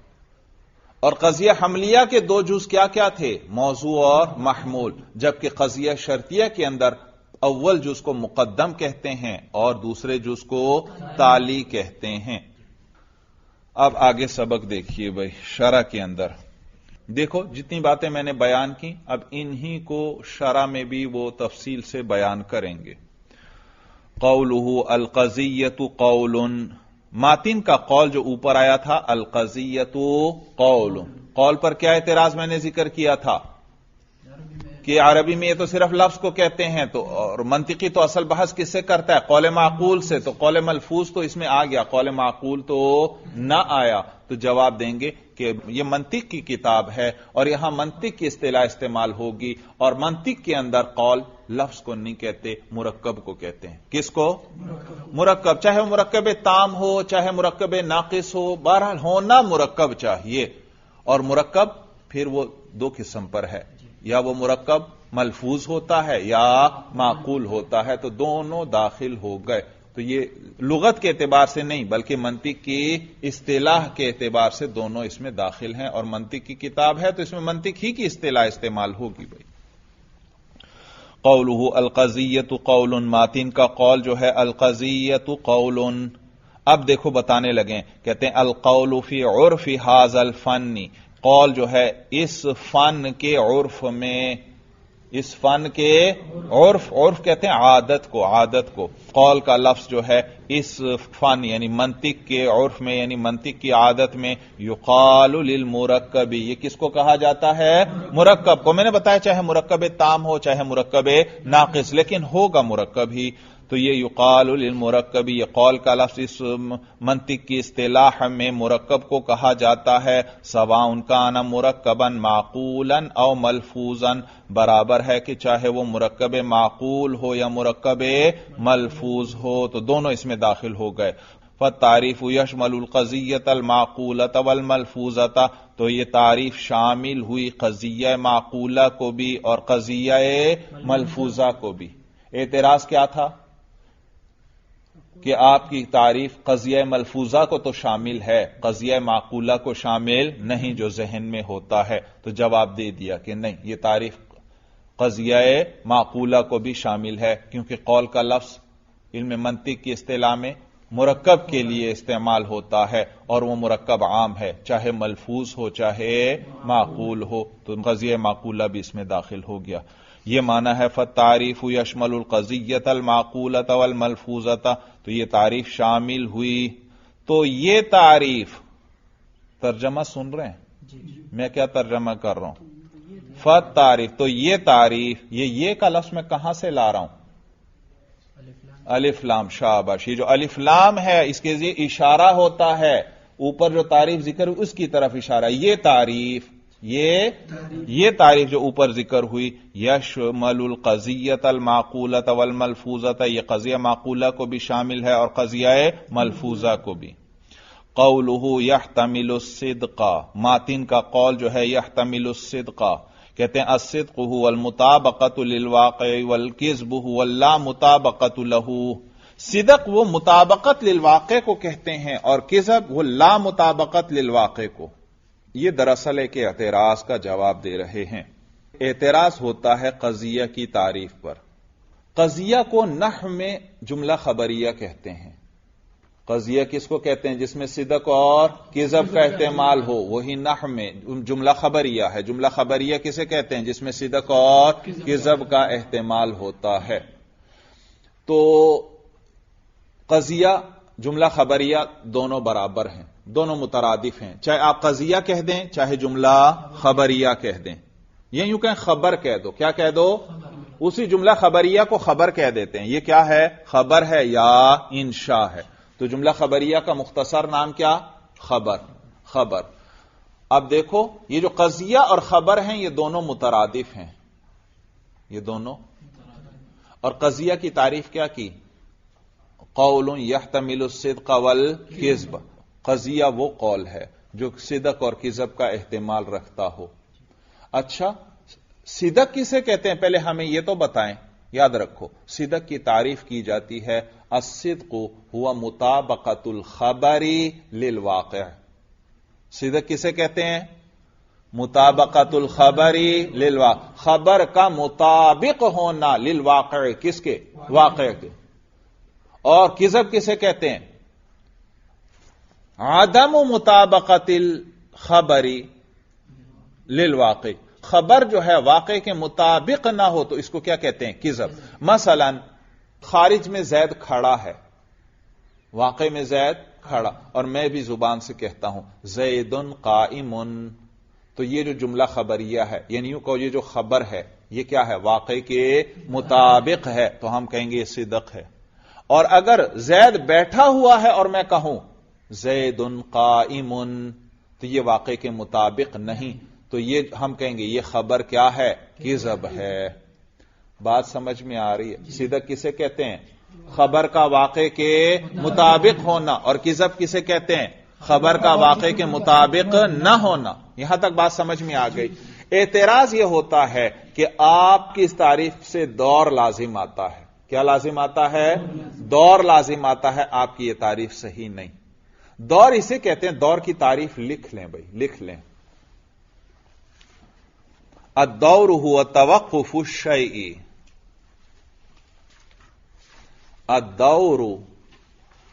اور قضیہ حملیہ کے دو جز کیا کیا تھے؟ موضوع اور محمول، جبکہ قضیہ شرطیہ کے اندر اول جز کو مقدم کہتے ہیں اور دوسرے جز کو تالی کہتے ہیں۔ اب آگے سبق دیکھیے بھائی، شرح کے اندر دیکھو جتنی باتیں میں نے بیان کی، اب انہی کو شرح میں بھی وہ تفصیل سے بیان کریں گے۔ قولہ القضیۃ قول، ماتن کا قول جو اوپر آیا تھا القضیۃ قول، قول پر کیا اعتراض میں نے ذکر کیا تھا کہ عربی میں یہ تو صرف لفظ کو کہتے ہیں، تو اور منطقی تو اصل بحث کس سے کرتا ہے؟ قول معقول سے، تو قول ملفوظ تو اس میں آ گیا، قول معقول تو نہ آیا۔ تو جواب دیں گے کہ یہ منطق کی کتاب ہے اور یہاں منطق کی اصطلاح استعمال ہوگی، اور منطق کے اندر قول لفظ کو نہیں کہتے، مرکب کو کہتے ہیں۔ کس کو؟ مرکب، چاہے وہ مرکب تام ہو چاہے مرکب ناقص ہو، بہرحال ہونا مرکب چاہیے۔ اور مرکب پھر وہ دو قسم پر ہے، یا وہ مرکب ملفوظ ہوتا ہے یا معقول ہوتا ہے، تو دونوں داخل ہو گئے۔ تو یہ لغت کے اعتبار سے نہیں بلکہ منطق کی اصطلاح کے اعتبار سے دونوں اس میں داخل ہیں، اور منطق کی کتاب ہے تو اس میں منطق ہی کی اصطلاح استعمال ہوگی بھائی۔ قولہ القضیۃ قول، ماتن کا قول جو ہے القضیۃ قول۔ اب دیکھو بتانے لگے، کہتے ہیں القول فی عرف ھذا الفن، قول جو ہے اس فن کے عرف میں، اس فن کے عرف کہتے ہیں عادت کو، عادت کو۔ قول کا لفظ جو ہے اس فن یعنی منطق کے عرف میں، یعنی منطق کی عادت میں، یقال للمرکب، یہ کس کو کہا جاتا ہے؟ مرکب کو۔ میں نے بتایا چاہے مرکب تام ہو چاہے مرکب ناقص، لیکن ہوگا مرکب ہی۔ تو یہ یقال للمرکب، یہ قول کا لفظ اس منطق کی اصطلاح میں مرکب کو کہا جاتا ہے، سواء کان مرکبا معقولا او ملفوظا، برابر ہے کہ چاہے وہ مرکب معقول ہو یا مرکب ملفوظ ہو، تو دونوں اس میں داخل ہو گئے۔ فالتعریف یشمل القضیۃ المعقولۃ والملفوظۃ، تو یہ تعریف شامل ہوئی قضیہ معقولہ کو بھی اور قضیہ ملفوظہ کو بھی۔ اعتراض کیا تھا کہ آپ کی تعریف قضیہ ملفوظہ کو تو شامل ہے، قضیہ معقولہ کو شامل نہیں جو ذہن میں ہوتا ہے۔ تو جواب دے دیا کہ نہیں، یہ تعریف قضیہ معقولہ کو بھی شامل ہے، کیونکہ قول کا لفظ علم منطق کی اصطلاح میں مرکب کے لیے استعمال ہوتا ہے، اور وہ مرکب عام ہے، چاہے ملفوظ ہو چاہے معقول ہو، تو قضیہ معقولہ بھی اس میں داخل ہو گیا۔ یہ معنی ہے فالتعریف یشمل القضیۃ المعقولۃ والملفوظۃ، تو یہ تعریف شامل ہوئی۔ تو یہ تعریف، ترجمہ سن رہے ہیں میں کیا ترجمہ کر رہا ہوں؟ فالتعریف، تو یہ تعریف، یہ کا لفظ میں کہاں سے لا رہا ہوں؟ الف لام، شاباش۔ یہ جو الف لام ہے اس کے ذریعے اشارہ ہوتا ہے، اوپر جو تعریف ذکر ہوئی اس کی طرف اشارہ۔ یہ تعریف، یہ تعریف جو اوپر ذکر ہوئی، یشمل القضیۃ المعقولۃ والملفوظۃ، یہ قضیہ معقولہ کو بھی شامل ہے اور قضیہ ملفوظہ کو بھی۔ قولہ یحتمل الصدق، ماتن کا قول جو ہے یحتمل الصدق، کہتے ہیں الصدق هو المطابقۃ للواقع والکذب هو اللامطابقۃ له۔ صدق وہ مطابقت للواقع کو کہتے ہیں اور کذب وہ لا مطابقت للواقع کو۔ یہ دراصل ایک اعتراض کا جواب دے رہے ہیں۔ اعتراض ہوتا ہے قضیہ کی تعریف پر۔ قضیہ کو نحو میں جملہ خبریہ کہتے ہیں۔ قضیہ کس کو کہتے ہیں؟ جس میں صدق اور کذب کا احتمال ہو، وہی نحو میں جملہ خبریہ ہے۔ جملہ خبریہ کسے کہتے ہیں؟ جس میں صدق اور کذب کا احتمال ہوتا ہے۔ تو قضیہ، جملہ خبریہ دونوں برابر ہیں، دونوں مترادف ہیں، چاہے آپ قضیہ کہہ دیں چاہے جملہ خبریہ کہہ دیں، یا یوں کہیں خبر کہہ دو۔ کیا کہہ دو؟ اسی جملہ خبریہ کو خبر کہہ دیتے ہیں. یہ کیا ہے؟ خبر ہے یا انشاء ہے. تو جملہ خبریہ کا مختصر نام کیا؟ خبر. خبر. اب دیکھو یہ جو قضیہ اور خبر ہیں یہ دونوں مترادف ہیں. یہ دونوں. اور قضیہ کی تعریف کیا کی؟ قول یحتمل الصدق والکذب. قضیہ وہ قول ہے جو صدق اور کذب کا احتمال رکھتا ہو. اچھا صدق کسے کہتے ہیں؟ پہلے ہمیں یہ تو بتائیں. یاد رکھو صدق کی تعریف کی جاتی ہے الصدق هو مطابقت الخبر للواقع. صدق کسے کہتے ہیں؟ مطابقت الخبر للواقع. خبر کا مطابق ہونا للواقع. کس کے؟ واقع کے. اور کذب کسے کہتے ہیں؟ عدم مطابقت الخبر للواقع. خبر جو ہے واقع کے مطابق نہ ہو تو اس کو کیا کہتے ہیں؟ کذب. مثلا خارج میں زید کھڑا ہے، واقع میں زید کھڑا، اور میں بھی زبان سے کہتا ہوں زید قائم، تو یہ جو جملہ خبریہ ہے یعنی یوں کہ یہ جو خبر ہے یہ کیا ہے؟ واقع کے مطابق ہے، تو ہم کہیں گے یہ صدق ہے. اور اگر زید بیٹھا ہوا ہے اور میں کہوں زید قائم تو یہ واقع کے مطابق نہیں، تو یہ ہم کہیں گے یہ خبر کیا ہے؟ کذب ہے. بات سمجھ میں آ رہی ہے؟ صدق کسے کہتے ہیں؟ خبر کا واقع کے مطابق ہونا. اور کذب کسے کہتے ہیں؟ خبر کا واقع کے مطابق نہ ہونا. یہاں تک بات سمجھ میں آ گئی. اعتراض یہ ہوتا ہے کہ آپ کی اس تعریف سے دور لازم آتا ہے. کیا لازم آتا ہے؟ دور لازم آتا ہے. آپ کی یہ تعریف صحیح نہیں. دور اسے کہتے ہیں، دور کی تعریف لکھ لیں بھائی، لکھ لیں. الدور هو توقف الشيء. الدور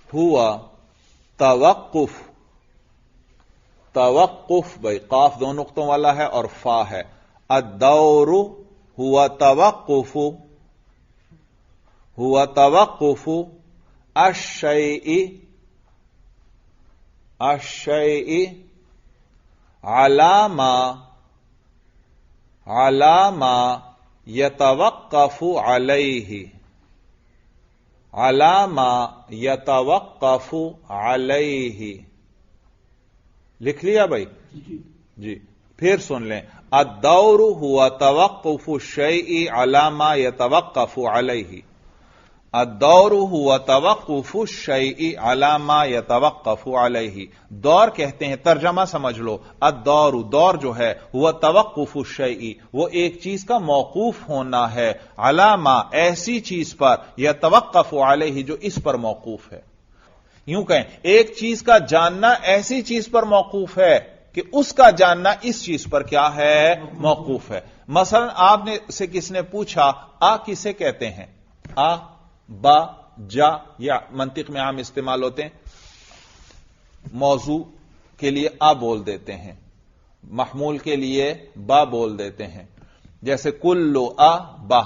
هو توقف. توقف بھائی قاف دو نقطوں والا ہے اور فا ہے. الدور هو توقف، هو توقف الشيء، الشيء على ما يتوقف عليه، على ما يتوقف عليه. لکھ لیا بھائی؟ جی پھر سن لیں. الدور هو توقف الشيء على ما يتوقف عليه. الدور هو توقف الشيء على ما يتوقف عليه. دور کہتے ہیں، ترجمہ سمجھ لو. الدور، دور جو ہے، وہ توقف الشيء، وہ ایک چیز کا موقوف ہونا ہے، على ما، ایسی چیز پر، يتوقف عليه، جو اس پر موقوف ہے. یوں کہیں ایک چیز کا جاننا ایسی چیز پر موقوف ہے کہ اس کا جاننا اس چیز پر کیا ہے؟ موقوف ہے. مثلا آپ نے سے کس نے پوچھا آ کسے کہتے ہیں؟ آ، با، جا، یا منطق میں عام استعمال ہوتے ہیں. موضوع کے لیے آ بول دیتے ہیں، محمول کے لیے با بول دیتے ہیں. جیسے کلو آ با،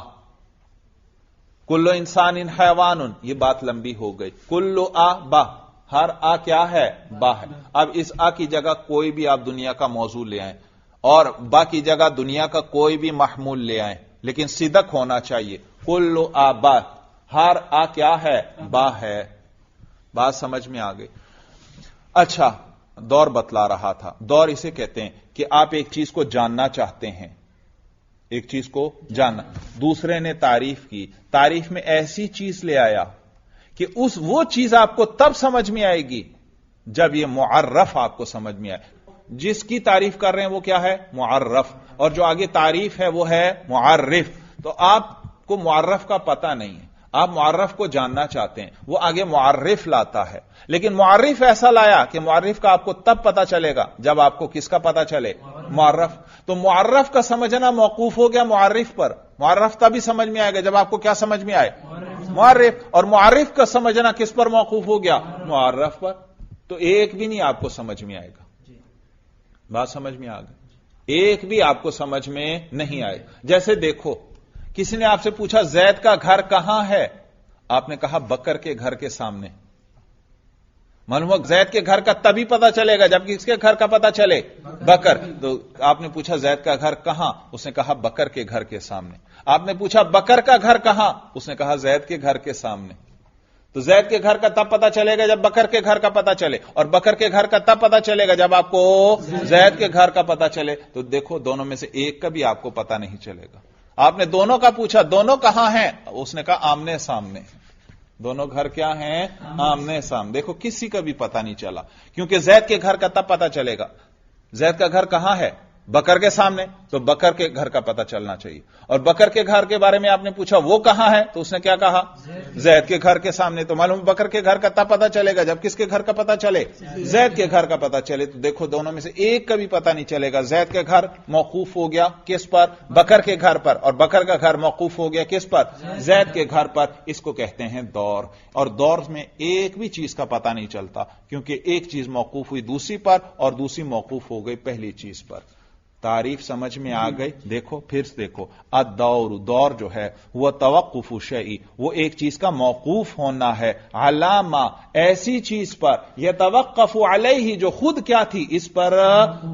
کلو انسان ان حیوان، یہ بات لمبی ہو گئی. کلو آ با، ہر آ کیا ہے؟ با ہے. اب اس آ کی جگہ کوئی بھی آپ دنیا کا موضوع لے آئیں اور با کی جگہ دنیا کا کوئی بھی محمول لے آئیں، لیکن صدق ہونا چاہیے. کلو آ با، ہر آ کیا ہے؟ با ہے. بات سمجھ میں آ گئی؟ اچھا دور بتلا رہا تھا. دور اسے کہتے ہیں کہ آپ ایک چیز کو جاننا چاہتے ہیں، ایک چیز کو جاننا. دوسرے نے تعریف کی، تعریف میں ایسی چیز لے آیا کہ وہ چیز آپ کو تب سمجھ میں آئے گی جب یہ معرف آپ کو سمجھ میں آئے. جس کی تعریف کر رہے ہیں وہ کیا ہے؟ معرف. اور جو آگے تعریف ہے وہ ہے معرف. تو آپ کو معرف کا پتہ نہیں ہے، آپ معرف کو جاننا چاہتے ہیں، وہ آگے معرف لاتا ہے. لیکن معرف ایسا لایا کہ معرف کا آپ کو تب پتہ چلے گا جب آپ کو کس کا پتہ چلے؟ معرف. تو معرف کا سمجھنا موقوف ہو گیا معرف پر. معرف تب ہی سمجھ میں آئے گا جب آپ کو کیا سمجھ میں آئے؟ معرف. اور معرف کا سمجھنا کس پر موقوف ہو گیا؟ معرف پر. تو ایک بھی نہیں آپ کو سمجھ میں آئے گا. بات سمجھ میں آ گئی؟ ایک بھی آپ کو سمجھ میں نہیں آئے. جیسے دیکھو کسی نے آپ سے پوچھا زید کا گھر کہاں ہے؟ آپ نے کہا بکر کے گھر کے سامنے. معلوم ہوا زید کے گھر کا تبھی پتا چلے گا جب کس کے گھر کا پتا چلے؟ بکر. تو آپ نے پوچھا زید کا گھر کہاں؟ اس نے کہا بکر کے گھر کے سامنے. آپ نے پوچھا بکر کا گھر کہاں؟ اس نے کہا زید کے گھر کے سامنے. تو زید کے گھر کا تب پتا چلے گا جب بکر کے گھر کا پتا چلے، اور بکر کے گھر کا تب پتا چلے گا جب آپ کو زید کے گھر کا پتا چلے. تو دیکھو دونوں میں سے ایک کا بھی آپ کو پتا نہیں چلے گا. آپ نے دونوں کا پوچھا دونوں کہاں ہیں؟ اس نے کہا آمنے سامنے. دونوں گھر کیا ہیں؟ آمنے سامنے. دیکھو کسی کا بھی پتا نہیں چلا، کیونکہ زید کے گھر کا تب پتا چلے گا. زید کا گھر کہاں ہے؟ بکر کے سامنے. تو بکر کے گھر کا پتا چلنا چاہیے. اور بکر کے گھر کے بارے میں آپ نے پوچھا وہ کہاں ہے؟ تو اس نے کیا کہا؟ زید کے گھر کے سامنے. تو معلوم بکر کے گھر کا تب پتا چلے گا جب کس کے گھر کا پتا چلے؟ زید کے گھر کا پتا چلے. تو دیکھو دونوں میں سے ایک کا بھی پتا نہیں چلے گا. زید کے گھر موقوف ہو گیا کس پر؟ بکر کے گھر پر. اور بکر کا گھر موقوف ہو گیا کس پر؟ زید کے گھر پر. اس کو کہتے ہیں دور. اور دور میں ایک بھی چیز کا پتا نہیں چلتا، کیونکہ ایک چیز موقوف ہوئی دوسری پر اور دوسری موقوف ہو گئی پہلی چیز پر. تعریف سمجھ میں آ گئی؟ دیکھو پھر دیکھو، الدور، دور جو ہے وہ توقف شیء، وہ ایک چیز کا موقوف ہونا ہے، علامہ، ایسی چیز پر، یتوقف علیہ، جو خود کیا تھی اس پر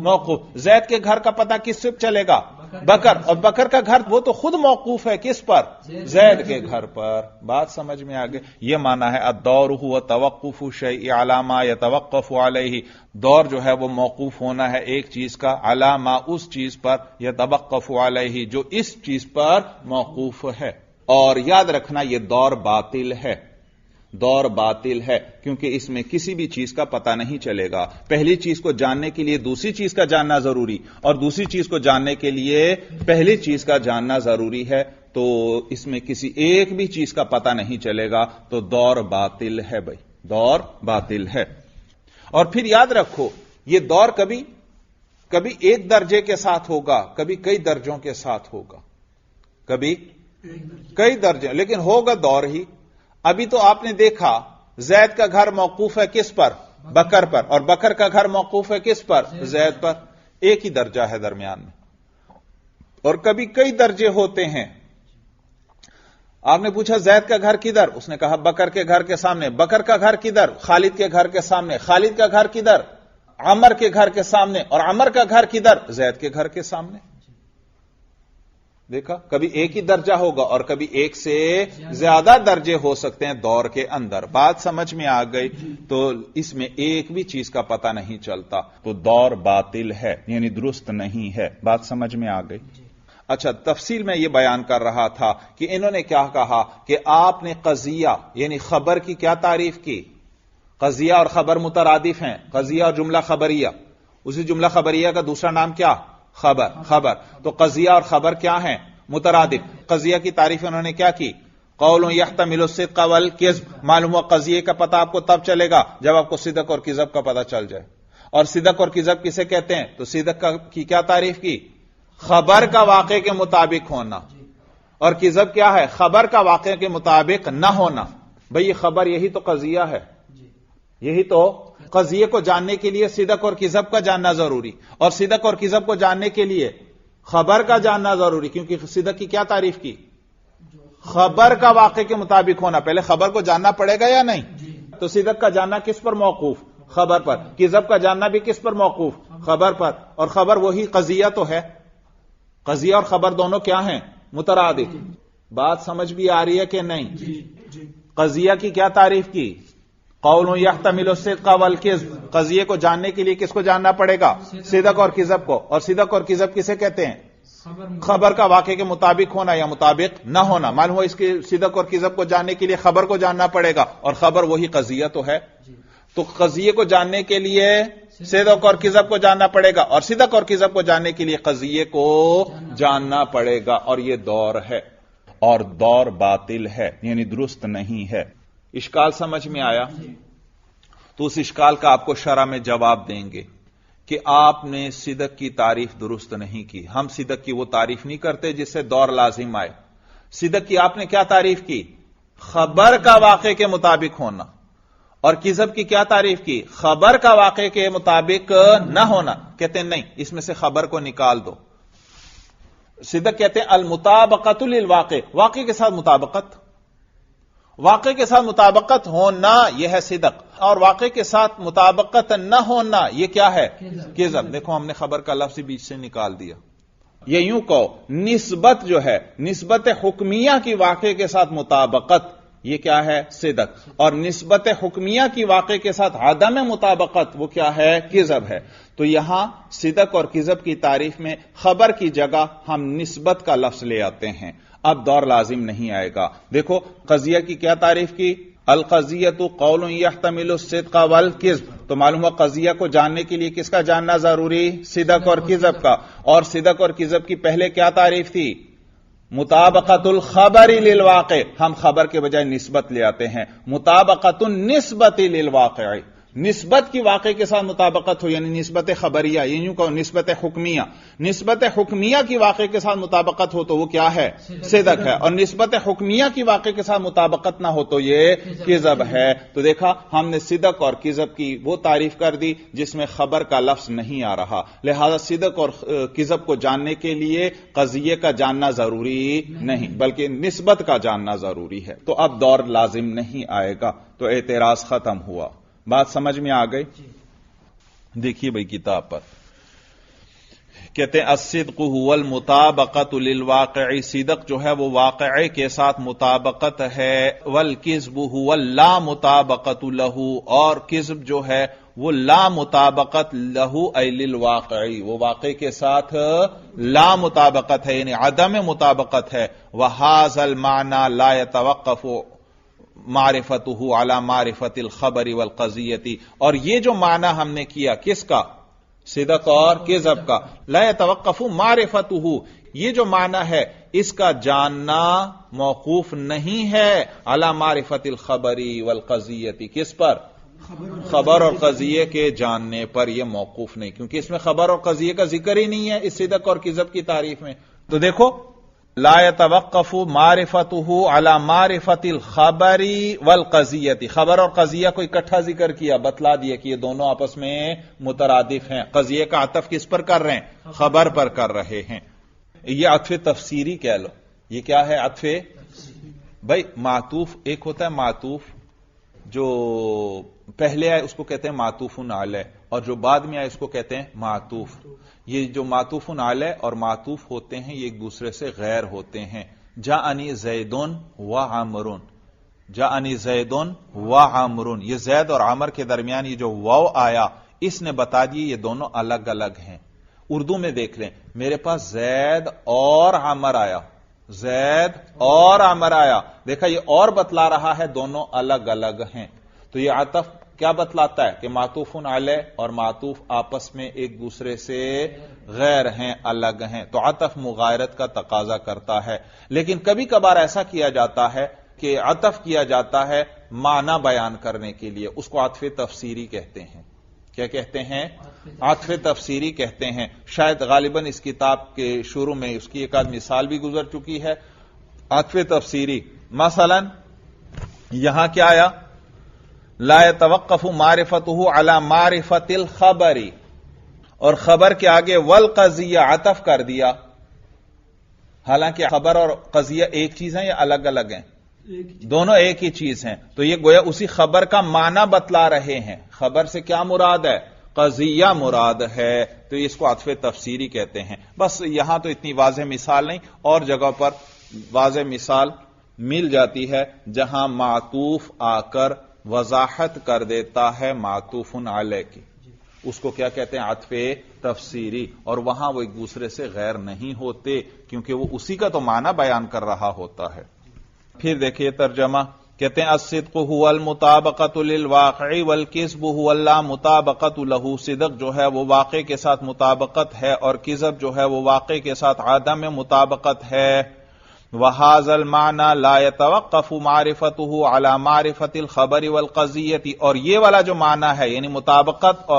موقوف. زید کے گھر کا پتہ کس سے چلے گا؟ بکر. اور بکر کا گھر وہ تو خود موقوف ہے کس پر؟ زید کے گھر پر. بات سمجھ میں آ گئی؟ یہ معنی ہے الدور هو توقف شیء علامہ یتوقف علیہ. دور جو ہے وہ موقوف ہونا ہے ایک چیز کا، علامہ، اس چیز پر، یتوقف علیہ، جو اس چیز پر موقوف ہے. اور یاد رکھنا یہ دور باطل ہے. دور باطل ہے کیونکہ اس میں کسی بھی چیز کا پتہ نہیں چلے گا. پہلی چیز کو جاننے کے لیے دوسری چیز کا جاننا ضروری، اور دوسری چیز کو جاننے کے لیے پہلی چیز کا جاننا ضروری ہے. تو اس میں کسی ایک بھی چیز کا پتہ نہیں چلے گا. تو دور باطل ہے بھائی، دور باطل ہے. اور پھر یاد رکھو یہ دور کبھی ایک درجے کے ساتھ ہوگا، کبھی کئی درجوں کے ساتھ ہوگا، کبھی کئی درجے، لیکن ہوگا دور ہی. ابھی تو آپ نے دیکھا زید کا گھر موقوف ہے کس پر؟ بکر پر. اور بکر کا گھر موقوف ہے کس پر؟ زید پر. ایک ہی درجہ ہے درمیان میں. اور کبھی کئی درجے ہوتے ہیں. آپ نے پوچھا زید کا گھر کدھر؟ اس نے کہا بکر کے گھر کے سامنے. بکر کا گھر کدھر؟ خالد کے گھر کے سامنے. خالد کا گھر کدھر؟ عمر کے گھر کے سامنے. اور عمر کا گھر کدھر؟ زید کے گھر کے سامنے. دیکھا کبھی ایک ہی درجہ ہوگا اور کبھی ایک سے زیادہ درجے ہو سکتے ہیں دور کے اندر. بات سمجھ میں آ گئی؟ تو اس میں ایک بھی چیز کا پتہ نہیں چلتا. تو دور باطل ہے، یعنی درست نہیں ہے. بات سمجھ میں آ گئی؟ اچھا، تفصیل میں یہ بیان کر رہا تھا کہ انہوں نے کیا کہا کہ آپ نے قضیہ یعنی خبر کی کیا تعریف کی؟ قضیہ اور خبر مترادف ہیں. قضیہ اور جملہ خبریہ، اسی جملہ خبریہ کا دوسرا نام کیا؟ خبر. تو قضیہ اور خبر کیا ہیں؟ مترادف. قضیہ کی تعریف انہوں نے کیا کی؟ قول یحتمل الصدق والکذب. معلوم ہوا قضیے کا پتہ آپ کو تب چلے گا جب آپ کو صدق اور کذب کا پتہ چل جائے. اور صدق اور کذب کسے کہتے ہیں؟ تو صدق کی کیا تعریف کی؟ خبر کا واقعے کے مطابق ہونا. اور کذب کیا ہے؟ خبر کا واقعے کے مطابق نہ ہونا. بھئی یہ خبر، یہی تو قضیہ ہے. یہی تو قضیے کو جاننے کے لیے صدق اور کذب کا جاننا ضروری، اور صدق اور کذب کو جاننے کے لیے خبر کا جاننا ضروری. کیونکہ صدق کی کیا تعریف کی؟ خبر کا واقعے کے مطابق ہونا. پہلے خبر کو جاننا پڑے گا یا نہیں؟ تو صدق کا جاننا کس پر موقوف؟ خبر پر. کذب کا جاننا بھی کس پر موقوف؟ خبر پر. اور خبر وہی قضیہ تو ہے. قضیہ اور خبر دونوں کیا ہیں؟ مترادف. بات سمجھ بھی آ رہی ہے کہ نہیں؟ قضیہ کی کیا تعریف کی؟ قول یحتمل الصدق والکذب. قضیے کو جاننے کے لیے کس کو جاننا پڑے گا؟ صدق اور کذب کو. اور صدق اور کذب کسے کہتے ہیں؟ خبر کا واقعے کے مطابق ہونا یا مطابق نہ ہونا. معلوم ہو اس کے صدق اور کذب کو جاننے کے لیے خبر کو جاننا پڑے گا، اور خبر وہی قضیہ تو ہے. تو قضیے کو جاننے کے لیے صدق اور کذب کو جاننا پڑے گا، اور صدق اور کذب کو جاننے کے لیے قضیے کو جاننا پڑے گا. اور یہ دور ہے، اور دور باطل ہے، یعنی درست نہیں ہے. اشکال سمجھ میں آیا؟ تو اس اشکال کا آپ کو شرح میں جواب دیں گے کہ آپ نے صدق کی تعریف درست نہیں کی. ہم صدق کی وہ تعریف نہیں کرتے جس سے دور لازم آئے. صدق کی آپ نے کیا تعریف کی؟ خبر کا واقعے کے مطابق ہونا. اور کذب کی کیا تعریف کی؟ خبر کا واقعے کے مطابق نہ ہونا. کہتے ہیں نہیں، اس میں سے خبر کو نکال دو. صدق کہتے ہیں المطابقت للواقع، واقعے کے ساتھ مطابقت. واقع کے ساتھ مطابقت ہونا یہ ہے صدق، اور واقع کے ساتھ مطابقت نہ ہونا یہ کیا ہے؟ کذب۔ دیکھو ہم نے خبر کا لفظ بیچ سے نکال دیا۔ یہ یوں کہو نسبت جو ہے، نسبت حکمیہ کی واقع کے ساتھ مطابقت یہ کیا ہے؟ صدق، اور نسبت حکمیہ کی واقع کے ساتھ عدم مطابقت وہ کیا ہے؟ کذب ہے۔ تو یہاں صدق اور کذب کی تعریف میں خبر کی جگہ ہم نسبت کا لفظ لے آتے ہیں، اب دور لازم نہیں آئے گا۔ دیکھو قضیہ کی کیا تعریف کی؟ القضیۃ قول یحتمل الصدق والکذب، تو معلوم ہوا قضیہ کو جاننے کے لیے کس کا جاننا ضروری؟ صدق اور کذب کا، اور صدق اور کذب کی پہلے کیا تعریف تھی؟ مطابقت الخبر للواقع، ہم خبر کے بجائے نسبت لے آتے ہیں، مطابقت النسبت للواقع، نسبت کی واقع کے ساتھ مطابقت ہو، یعنی نسبت خبریہ، یہ یوں کہو نسبت حکمیہ، نسبت حکمیہ کی واقع کے ساتھ مطابقت ہو تو وہ کیا ہے؟ صدق ہے، اور نسبت حکمیہ کی واقع کے ساتھ مطابقت نہ ہو تو یہ کذب ہے۔ تو دیکھا ہم نے صدق اور کذب کی وہ تعریف کر دی جس میں خبر کا لفظ نہیں آ رہا، لہذا صدق اور کذب کو جاننے کے لیے قضیے کا جاننا ضروری نہیں بلکہ نسبت کا جاننا ضروری ہے۔ تو اب دور لازم نہیں آئے گا، تو اعتراض ختم ہوا۔ بات سمجھ میں آ گئی؟ دیکھیے بھائی کتاب پر کہتے ہیں الصدق هو المطابقت للواقع، صدق جو ہے وہ واقعے کے ساتھ مطابقت ہے، والکذب هو اللا مطابقت له، اور کذب جو ہے وہ لا مطابقت له ای للواقع، وہ واقع کے ساتھ لا مطابقت ہے یعنی عدم مطابقت ہے۔ وهذا المعنى لا يتوقف معرفته على معرفت الخبر والقضیتی، اور یہ جو معنی ہم نے کیا کس کا؟ صدق اور کذب کا، لا يتوقف معرفته، یہ جو معنی ہے اس کا جاننا موقوف نہیں ہے على معرفت الخبر والقضیتی، کس پر؟ خبر اور قضیے کے جاننے پر یہ موقوف نہیں، کیونکہ اس میں خبر اور قضیے کا ذکر ہی نہیں ہے اس صدق اور کذب کی تعریف میں۔ تو دیکھو لا يتوقف معرفته على معرفت الخبر والقضیۃ، خبر اور قضیہ کو اکٹھا ذکر کیا، بتلا دیا کہ یہ دونوں آپس میں مترادف ہیں، قضیے کا عطف کس پر کر رہے ہیں؟ خبر پر کر رہے ہیں۔ یہ عطف تفسیری کہہ لو، یہ کیا ہے؟ عطف بھائی معطوف ایک ہوتا ہے معطوف جو پہلے آئے اس کو کہتے ہیں معطوف علیہ، اور جو بعد میں آئے اس کو کہتے ہیں معطوف۔ یہ جو معطوف علیہ اور معطوف ہوتے ہیں یہ ایک دوسرے سے غیر ہوتے ہیں۔ جاءنی زیدن و عمرن، جاءنی زیدن و عمرن، یہ زید اور عمر کے درمیان یہ جو واو آیا اس نے بتا دی یہ دونوں الگ الگ ہیں۔ اردو میں دیکھ لیں، میرے پاس زید اور عمر آیا، زید اور عمر آیا، دیکھا یہ اور بتلا رہا ہے دونوں الگ الگ ہیں۔ تو یہ عطف کیا بتلاتا ہے کہ معطوف علیہ اور معطوف آپس میں ایک دوسرے سے غیر ہیں، الگ ہیں، تو عطف مغایرت کا تقاضا کرتا ہے۔ لیکن کبھی کبھار ایسا کیا جاتا ہے کہ عطف کیا جاتا ہے معنی بیان کرنے کے لیے، اس کو عطف تفسیری کہتے ہیں۔ کیا کہتے ہیں؟ عطف تفسیری کہتے ہیں۔ شاید غالباً اس کتاب کے شروع میں اس کی ایک آدھ مثال بھی گزر چکی ہے۔ عطف تفسیری مثلا یہاں کیا آیا؟ لا يتوقف معرفته على معرفت الخبر، اور خبر کے آگے والقضیہ عطف کر دیا، حالانکہ خبر اور قضیہ ایک چیز ہیں یا الگ الگ ہیں؟ دونوں ایک ہی چیز ہیں، تو یہ گویا اسی خبر کا معنی بتلا رہے ہیں۔ خبر سے کیا مراد ہے؟ قضیہ مراد ہے، تو اس کو عطف تفسیری کہتے ہیں۔ بس یہاں تو اتنی واضح مثال نہیں، اور جگہ پر واضح مثال مل جاتی ہے جہاں معطوف آ کر وضاحت کر دیتا ہے معطوف علیہ کی، اس کو کیا کہتے ہیں؟ عطف تفسیری، اور وہاں وہ ایک دوسرے سے غیر نہیں ہوتے کیونکہ وہ اسی کا تو معنی بیان کر رہا ہوتا ہے۔ پھر دیکھیے ترجمہ، کہتے ہیں الصدق هو المطابقت للواقع والکذب هو اللا مطابقت له، صدق جو ہے وہ واقع کے ساتھ مطابقت ہے اور کذب جو ہے وہ واقع کے ساتھ عدم مطابقت ہے۔ وهذا المعنى لا يتوقف معرفته على معرفت الخبر والقضیۃ، اور یہ والا جو معنی ہے یعنی مطابقت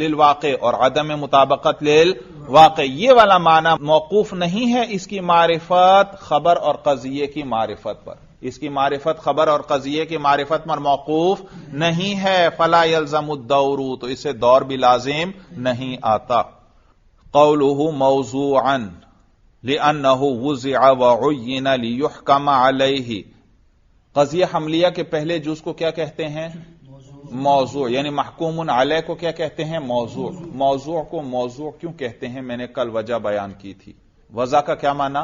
للواقع اور عدم مطابقت للواقع، یہ والا معنی موقوف نہیں ہے اس کی معرفت خبر اور قضیے کی معرفت پر، اس کی معرفت خبر اور قضیے کی معرفت پر موقوف نہیں ہے۔ فلا يلزم الدور، تو اسے دور بھی لازم نہیں آتا۔ قوله موضوعا لأنه وزع وعين ليحكم عليه، قضیہ حملیہ کے پہلے جز کو کیا کہتے ہیں؟ موضوع. یعنی محکوم علیہ کو کیا کہتے ہیں؟ موضوع. موضوع کو موضوع کیوں کہتے ہیں؟ میں نے کل وجہ بیان کی تھی. وضع کا کیا معنی؟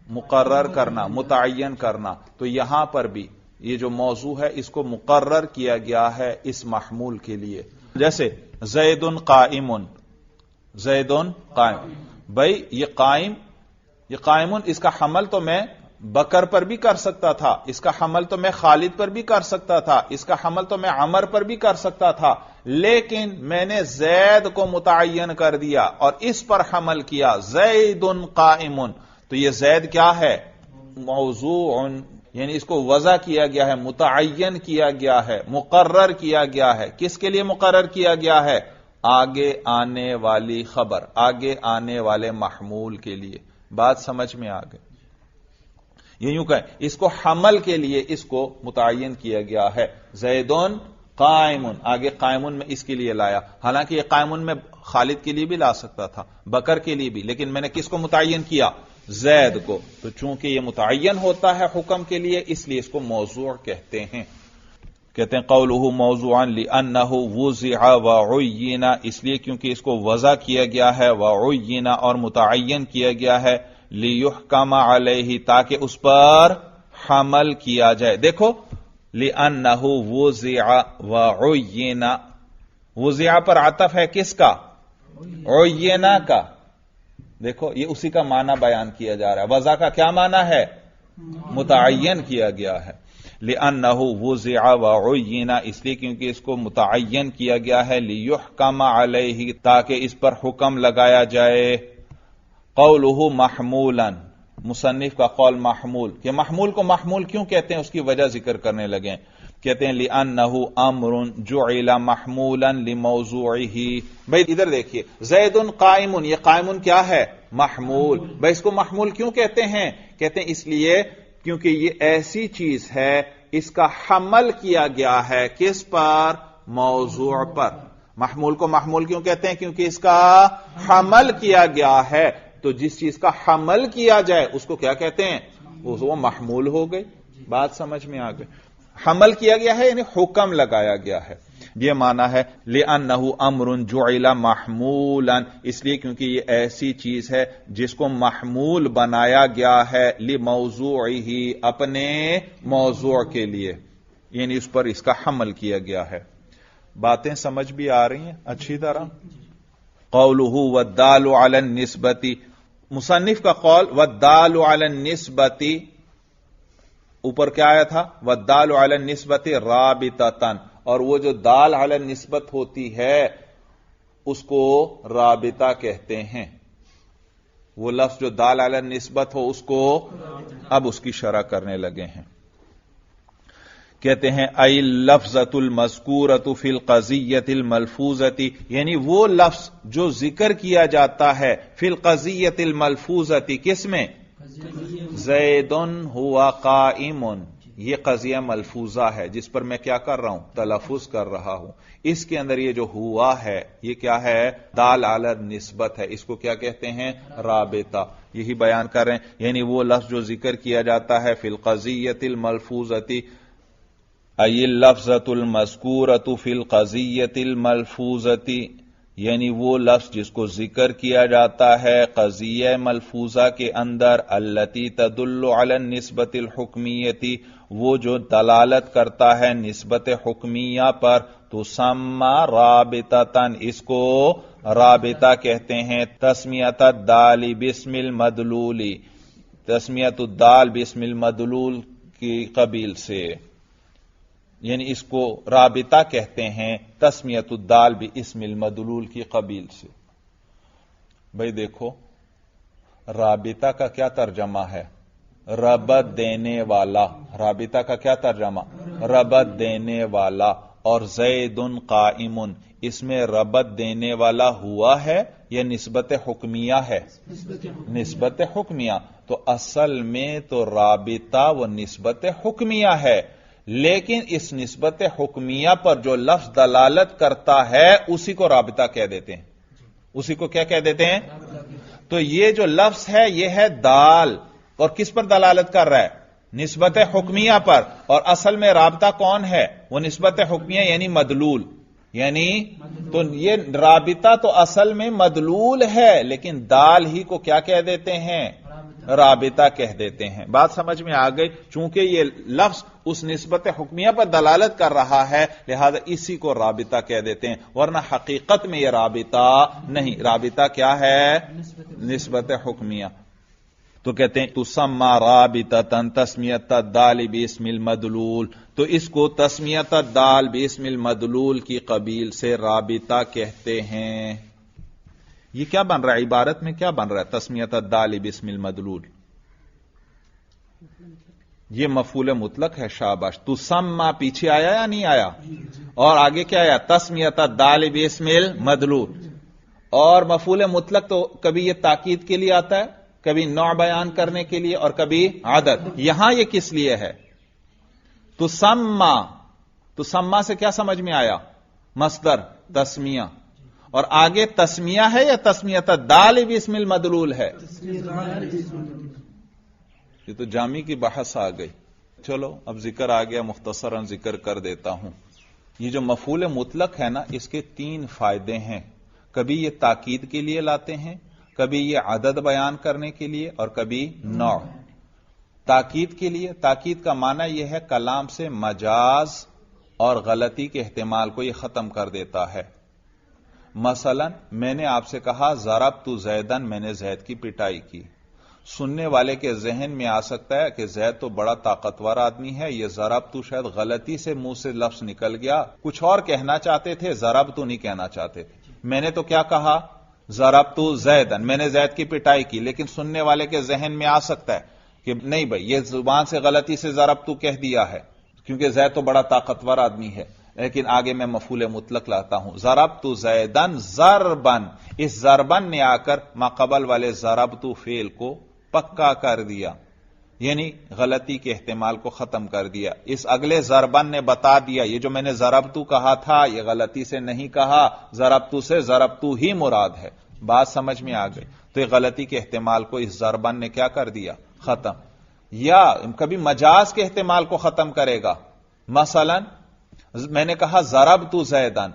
مقرر کرنا، متعین کرنا. تو یہاں پر بھی یہ جو موضوع ہے اس کو مقرر کیا گیا ہے اس محمول کے لیے. جیسے زید قائم، زید قائم. بھائی یہ قائم اس کا حمل تو میں بکر پر بھی کر سکتا تھا، اس کا حمل تو میں خالد پر بھی کر سکتا تھا، اس کا حمل تو میں عمر پر بھی کر سکتا تھا، لیکن میں نے زید کو متعین کر دیا اور اس پر حمل کیا، زید قائم. تو یہ زید کیا ہے؟ موضوع. یعنی اس کو وضع کیا گیا ہے، متعین کیا گیا ہے، مقرر کیا گیا ہے. کس کے لیے مقرر کیا گیا ہے؟ آگے آنے والی خبر، آگے آنے والے محمول کے لیے. بات سمجھ میں آ گئی؟ یہ یوں کہیں اس کو حمل کے لیے اس کو متعین کیا گیا ہے. زیدون قائمن، آگے قائمن میں اس کے لیے لایا. حالانکہ یہ قائمن میں خالد کے لیے بھی لا سکتا تھا، بکر کے لیے بھی، لیکن میں نے کس کو متعین کیا؟ زید کو. تو چونکہ یہ متعین ہوتا ہے حکم کے لیے اس لیے اس کو موضوع کہتے ہیں. کہتے ہیں قولہ موضوعا لأنہ وضع وعین، اس لیے کیونکہ اس کو وضع کیا گیا ہے، وعین اور متعین کیا گیا ہے، لیحکم علیہ تاکہ اس پر حمل کیا جائے. دیکھو لأنہ وضع وعین، وضع پر عطف ہے کس کا؟ عین کا. دیکھو یہ اسی کا معنی بیان کیا جا رہا ہے. وضع کا کیا معنی ہے؟ متعین کیا گیا ہے. لأنہ وضع وعین، اس لیے کیونکہ اس کو متعین کیا گیا ہے، لیحکم علیہ تاکہ اس پر حکم لگایا جائے. قولہ محمولا، مصنف کا قول محمول. کہ محمول کو محمول کیوں کہتے ہیں اس کی وجہ ذکر کرنے لگے. کہتے ہیں لأنہ امر جعل محمولا لموضوعہ. بھئی ادھر دیکھیے زید قائم، یہ قائم کیا ہے؟ محمول. بھئی اس کو محمول کیوں کہتے ہیں؟ کہتے ہیں اس لیے کیونکہ یہ ایسی چیز ہے اس کا حمل کیا گیا ہے کس پر؟ موضوع پر. محمول کو محمول کیوں کہتے ہیں؟ کیونکہ اس کا حمل کیا گیا ہے. تو جس چیز کا حمل کیا جائے اس کو کیا کہتے ہیں؟ وہ محمول ہو گئی. بات سمجھ میں آ گئی؟ حمل کیا گیا ہے یعنی حکم لگایا گیا ہے. یہ معنی ہے لأنہ امر جعل محمولا، اس لیے کیونکہ یہ ایسی چیز ہے جس کو محمول بنایا گیا ہے، لموضوعہ اپنے موضوع کے لیے، یعنی اس پر اس کا حمل کیا گیا ہے. باتیں سمجھ بھی آ رہی ہیں اچھی طرح؟ قولہ والدال علی النسبۃ، مصنف کا قول والدال علی النسبۃ، اوپر کیا آیا تھا؟ والدال علی النسبۃ رابطۃ، اور وہ جو دال علی النسبت ہوتی ہے اس کو رابطہ کہتے ہیں. وہ لفظ جو دال علی النسبت ہو اس کو اب اس کی شرح کرنے لگے ہیں. کہتے ہیں ای اللفظۃ المذکورۃ فی القضیۃ الملفوظۃ، یعنی وہ لفظ جو ذکر کیا جاتا ہے فی القضیۃ الملفوظۃ، کس میں؟ زید ہوا قائم، یہ قضیہ ملفوظہ ہے جس پر میں کیا کر رہا ہوں؟ تلفظ کر رہا ہوں. اس کے اندر یہ جو ہوا ہے یہ کیا ہے؟ دال علی النسبت ہے. اس کو کیا کہتے ہیں؟ رابطہ. یہی بیان کر رہے ہیں یعنی وہ لفظ جو ذکر کیا جاتا ہے فی القضیۃ الملفوظۃ، ای اللفظۃ المذکورۃ فی القضیۃ الملفوظۃ، یعنی وہ لفظ جس کو ذکر کیا جاتا ہے قضیہ ملفوظہ کے اندر، التی تدل علی النسبۃ الحکمیۃ، وہ جو دلالت کرتا ہے نسبت حکمیہ پر، تو سما رابطۃ، اس کو رابطہ کہتے ہیں. تسمیۃ الدال باسم المدلول، تسمیۃ الدال باسم المدلول کی قبیل سے، یعنی اس کو رابطہ کہتے ہیں تسمیۃ الدال باسم المدلول کی قبیل سے. بھئی دیکھو رابطہ کا کیا ترجمہ ہے؟ ربط دینے والا. رابطہ کا کیا ترجمہ؟ ربط دینے والا. اور زید قائم، اس میں ربط دینے والا ہوا ہے یا نسبت حکمیہ ہے؟ نسبت حکمیہ. تو اصل میں تو رابطہ و نسبت حکمیہ ہے، لیکن اس نسبت حکمیہ پر جو لفظ دلالت کرتا ہے اسی کو رابطہ کہہ دیتے ہیں. اسی کو کیا کہہ دیتے ہیں؟ تو یہ جو لفظ ہے یہ ہے دال، اور کس پر دلالت کر رہا ہے؟ نسبت حکمیہ پر، اور اصل میں رابطہ کون ہے؟ وہ نسبت حکمیہ یعنی مدلول، یعنی تو یہ رابطہ تو اصل میں مدلول ہے، لیکن دال ہی کو کیا کہہ دیتے ہیں؟ رابطہ کہہ دیتے ہیں۔ بات سمجھ میں آ گئی؟ چونکہ یہ لفظ اس نسبت حکمیہ پر دلالت کر رہا ہے، لہذا اسی کو رابطہ کہہ دیتے ہیں، ورنہ حقیقت میں یہ رابطہ نہیں۔ رابطہ کیا ہے؟ نسبت حکمیہ۔ تو کہتے ہیں تسمى رابطة تسمیۃ الدال باسم المدلول، تو اس کو تسمیۃ الدال باسم المدلول کی قبیل سے رابطہ کہتے ہیں۔ یہ کیا بن رہا ہے؟ عبارت میں کیا بن رہا ہے؟ تسمیۃ الدال باسم المدلول، یہ مفعول مطلق ہے۔ شاباش۔ تسمى پیچھے آیا یا نہیں آیا؟ اور آگے کیا آیا؟ تسمیۃ الدال باسم المدلول۔ اور مفعول مطلق تو کبھی یہ تاکید کے لیے آتا ہے، کبھی نوع بیان کرنے کے لیے، اور کبھی عدد۔ یہاں یہ کس لیے ہے؟ تسمى سے کیا سمجھ میں آیا؟ مصدر تسمیہ، اور آگے تسمیہ ہے یا تسمیۃ الدال باسم المدلول ہے؟ یہ تو جامی کی بحث آ گئی۔ چلو اب ذکر آ گیا، مختصراً ذکر کر دیتا ہوں۔ یہ جو مفعول مطلق ہے نا، اس کے 3 فائدے ہیں۔ کبھی یہ تاکید کے لیے لاتے ہیں، کبھی یہ عدد بیان کرنے کے لیے، اور کبھی نوع۔ تاکید کے لیے، تاکید کا معنی یہ ہے کلام سے مجاز اور غلطی کے احتمال کو یہ ختم کر دیتا ہے۔ مثلا میں نے آپ سے کہا ضربت زیدن، میں نے زید کی پٹائی کی۔ سننے والے کے ذہن میں آ سکتا ہے کہ زید تو بڑا طاقتور آدمی ہے، یہ ضربت شاید غلطی سے منہ سے لفظ نکل گیا، کچھ اور کہنا چاہتے تھے، ضربت نہیں کہنا چاہتے تھے۔ میں نے تو کیا کہا؟ ضربت زیدن، میں نے زید کی پٹائی کی، لیکن سننے والے کے ذہن میں آ سکتا ہے کہ نہیں بھائی یہ زبان سے غلطی سے ضربت کہہ دیا ہے، کیونکہ زید تو بڑا طاقتور آدمی ہے۔ لیکن آگے میں مفعول مطلق لاتا ہوں، ضربت زیدن ضربن، اس ضربن نے آ کر ما قبل والے ضربت فعل کو پکا کر دیا، یعنی غلطی کے احتمال کو ختم کر دیا۔ اس اگلے ضربن نے بتا دیا یہ جو میں نے ضربتو کہا تھا یہ غلطی سے نہیں کہا، ضربتو سے ضربتو ہی مراد ہے۔ بات سمجھ میں آ گئی؟ تو یہ غلطی کے احتمال کو اس ضربن نے کیا کر دیا؟ ختم۔ یا کبھی مجاز کے احتمال کو ختم کرے گا۔ مثلا میں نے کہا ضربتو زیدن،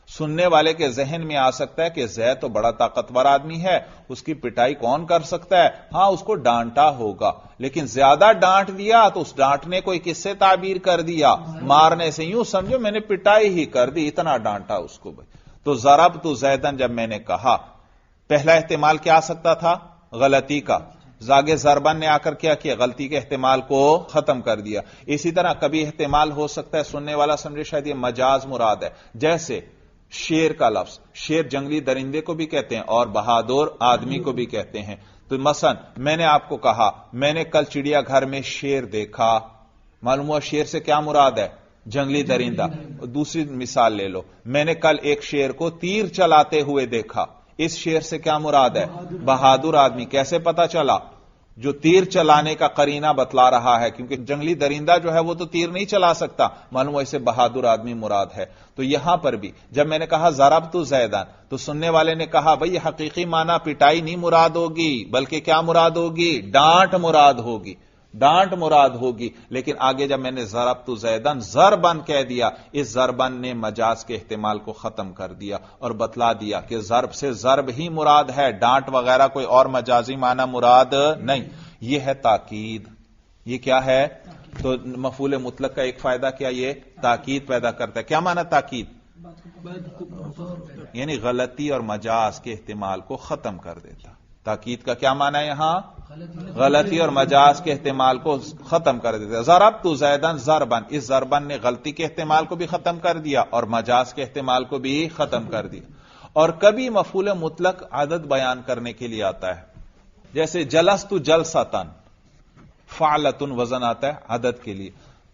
سننے والے کے ذہن میں آ سکتا ہے کہ زید تو بڑا طاقتور آدمی ہے، اس کی پٹائی کون کر سکتا ہے؟ ہاں اس کو ڈانٹا ہوگا، لیکن زیادہ ڈانٹ دیا تو اس ڈانٹنے کو کس سے تعبیر کر دیا؟ مارنے سے۔ یوں سمجھو میں نے پٹائی ہی کر دی، اتنا ڈانٹا اس کو بھائی۔ تو ضربت زیدن جب میں نے کہا، پہلا احتمال کیا آ سکتا تھا؟ غلطی کا۔ زاگے ضربن نے آ کر کیا کیا؟ غلطی کے احتمال کو ختم کر دیا۔ اسی طرح کبھی احتمال ہو سکتا ہے سننے والا سمجھے شاید یہ مجاز مراد ہے، جیسے شیر کا لفظ، شیر جنگلی درندے کو بھی کہتے ہیں اور بہادر آدمی کو بھی کہتے ہیں۔ تو مثلا میں نے آپ کو کہا میں نے کل چڑیا گھر میں شیر دیکھا، معلوم ہوا شیر سے کیا مراد ہے؟ جنگلی درندہ۔ دوسری مثال لے لو، میں نے کل ایک شیر کو تیر چلاتے ہوئے دیکھا، اس شیر سے کیا مراد ہے؟ بہادر آدمی۔ کیسے پتا چلا؟ جو تیر چلانے کا قرینہ بتلا رہا ہے، کیونکہ جنگلی درندہ جو ہے وہ تو تیر نہیں چلا سکتا، معلوم ہے اسے بہادر آدمی مراد ہے۔ تو یہاں پر بھی جب میں نے کہا ضربت زیدن تو سننے والے نے کہا بھئی یہ حقیقی معنی پٹائی نہیں مراد ہوگی، بلکہ کیا مراد ہوگی؟ ڈانٹ مراد ہوگی، ڈانٹ مراد ہوگی۔ لیکن آگے جب میں نے ضربت زیدن ضربن کہہ دیا، اس ضربن نے مجاز کے احتمال کو ختم کر دیا اور بتلا دیا کہ ضرب سے ضرب ہی مراد ہے، ڈانٹ وغیرہ کوئی اور مجازی معنی مراد نہیں۔ یہ ہے تاکید۔ یہ کیا ہے؟ تو مفعول مطلق کا ایک فائدہ کیا؟ یہ تاکید پیدا کرتا ہے۔ کیا معنی تاکید؟ یعنی غلطی اور مجاز کے احتمال کو ختم کر دیتا۔ تاکید کا کیا معنی ہے یہاں؟ غلطی اور مجاز کے احتمال کو ختم کر دیتا۔ ضربت زیدن ضربن، اس ضربن نے غلطی کے احتمال کو بھی ختم کر دیا اور مجاز کے احتمال کو بھی ختم کر دیا۔ اور کبھی مفعول مطلق عدد بیان کرنے کے لیے آتا ہے، جیسے جلست جلستن، فعلتن وزن آتا ہے عدد کے لیے۔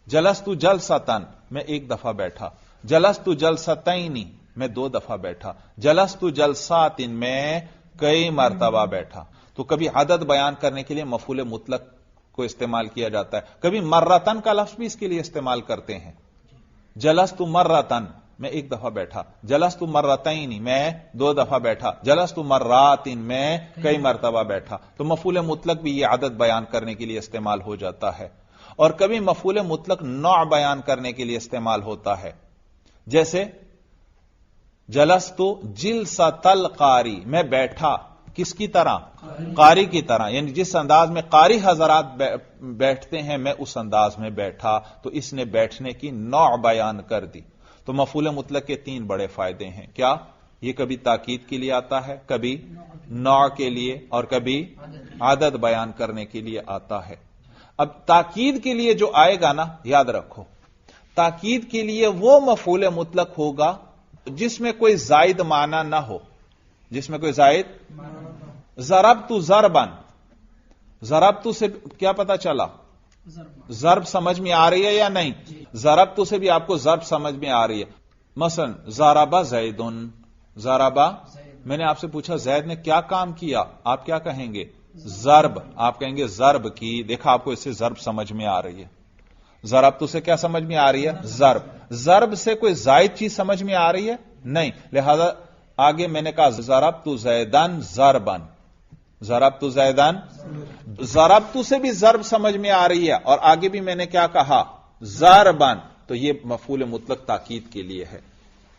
جلست جلستن میں ایک دفعہ بیٹھا، جلست جلستین میں 2 دفعہ بیٹھا، جلست جلسات میں کئی مرتبہ بیٹھا۔ تو کبھی عدد بیان کرنے کے لیے مفعول مطلق کو استعمال کیا جاتا ہے، کبھی مرتن کا لفظ بھی اس کے لیے استعمال کرتے ہیں۔ جلست مرتن میں 1 دفعہ بیٹھا، جلست مرتین میں 2 دفعہ بیٹھا، جلست مرات میں کئی مرتبہ بیٹھا۔ تو مفعول مطلق بھی یہ عدد بیان کرنے کے لیے استعمال ہو جاتا ہے۔ اور کبھی مفعول مطلق نوع بیان کرنے کے لیے استعمال ہوتا ہے، جیسے جلستو جلسۃ القاری، میں بیٹھا کس کی طرح؟ قاری کی طرح، یعنی جس انداز میں قاری حضرات بیٹھتے ہیں میں اس انداز میں بیٹھا، تو اس نے بیٹھنے کی نوع بیان کر دی۔ تو مفعول مطلق کے 3 بڑے فائدے ہیں، کیا؟ یہ کبھی تاکید کے لیے آتا ہے، کبھی نوع کے لیے، اور کبھی عدد بیان کرنے کے لیے آتا ہے۔ اب تاکید کے لیے جو آئے گا نا، یاد رکھو، تاکید کے لیے وہ مفعول مطلق ہوگا جس میں کوئی زائد معنی نہ ہو، جس میں کوئی زائد، ضربت ضربن، ضربت سے کیا پتا چلا؟ ضرب سمجھ میں آ رہی ہے یا نہیں؟ ضربت سے بھی آپ کو ضرب سمجھ میں آ رہی ہے۔ مثلا ضرب زیدن، ضرب، میں نے آپ سے پوچھا زید نے کیا کام کیا، آپ کیا کہیں گے؟ ضرب، آپ کہیں گے ضرب کی، دیکھا آپ کو اس سے ضرب سمجھ میں آ رہی ہے۔ ضربت سے کیا سمجھ میں آ رہی ہے؟ ضرب۔ ضرب سے کوئی زائد چیز سمجھ میں آ رہی ہے؟ نہیں، لہذا آگے میں نے کہا ضربت زیدن ضربن، ضربت زیدن، ضربت سے بھی ضرب سمجھ میں آ رہی ہے، اور آگے بھی میں نے کیا کہا؟ ضربن، تو یہ مفعول مطلق تاکید کے لیے ہے۔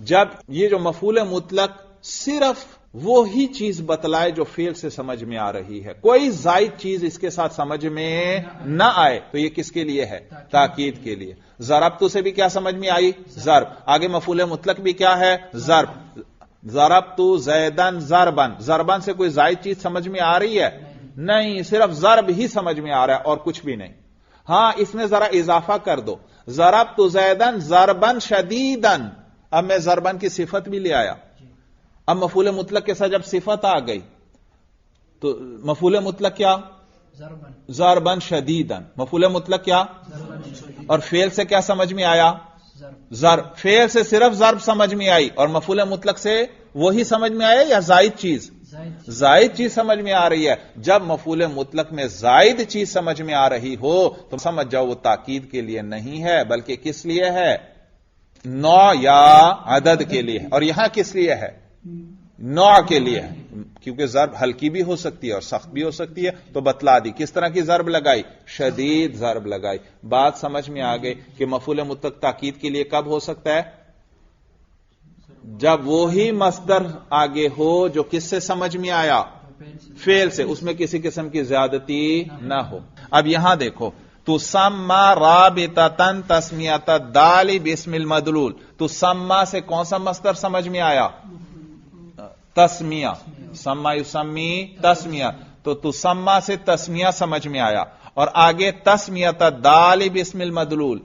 جب یہ جو مفعول مطلق صرف وہی چیز بتلائے جو فعل سے سمجھ میں آ رہی ہے، کوئی زائد چیز اس کے ساتھ سمجھ میں نہ آئے، تو یہ کس کے لیے ہے؟ تاکید کے لیے۔ ضربت سے بھی کیا سمجھ میں آئی؟ ضرب۔ آگے مفعول مطلق بھی کیا ہے؟ ضرب۔ ضربت زیدن ضربن، ضربن سے کوئی زائد چیز سمجھ میں آ رہی ہے؟ نہیں، صرف ضرب ہی سمجھ میں آ رہا ہے اور کچھ بھی نہیں۔ ہاں، اس میں ذرا اضافہ کر دو، ضربت زیدن ضربن شدیدن، اب میں ضربن کی صفت بھی لے آیا۔ اب مفعول مطلق کے ساتھ جب صفت آ گئی تو مفعول مطلق کیا؟ ضربن شدیدن۔ مفعول مطلق کیا؟ اور فعل سے کیا سمجھ میں آیا؟ ضرب۔ فعل سے صرف ضرب سمجھ میں آئی، اور مفعول مطلق سے وہی سمجھ میں آیا یا زائد چیز؟ زائد چیز سمجھ میں آ رہی ہے۔ جب مفعول مطلق میں زائد چیز سمجھ میں آ رہی ہو تو سمجھ جاؤ وہ تاکید کے لیے نہیں ہے، بلکہ کس لیے ہے؟ نوع یا عدد کے لیے۔ اور یہاں کس لیے ہے؟ نوع کے لیے ہے، کیونکہ ضرب ہلکی بھی ہو سکتی ہے اور سخت بھی ہو سکتی ہے، تو بتلا دی کس طرح کی ضرب لگائی؟ شدید ضرب لگائی۔ بات سمجھ میں آ گئی کہ مفعول مطلق تاکید کے لیے کب ہو سکتا ہے؟ جب وہی مصدر آگے ہو جو کس سے سمجھ میں آیا؟ فعل سے، اس میں کسی قسم کی زیادتی نہ ہو۔ اب یہاں دیکھو، تسمى رابطة تسمیۃ الدال باسم المدلول، تسمى سے کون سا مصدر سمجھ میں آیا؟ تسمیہ، سما یسمی تسمیہ، تو تسمى سے تسمیہ سمجھ میں آیا، اور آگے تسمیۃ الدال باسم المدلول،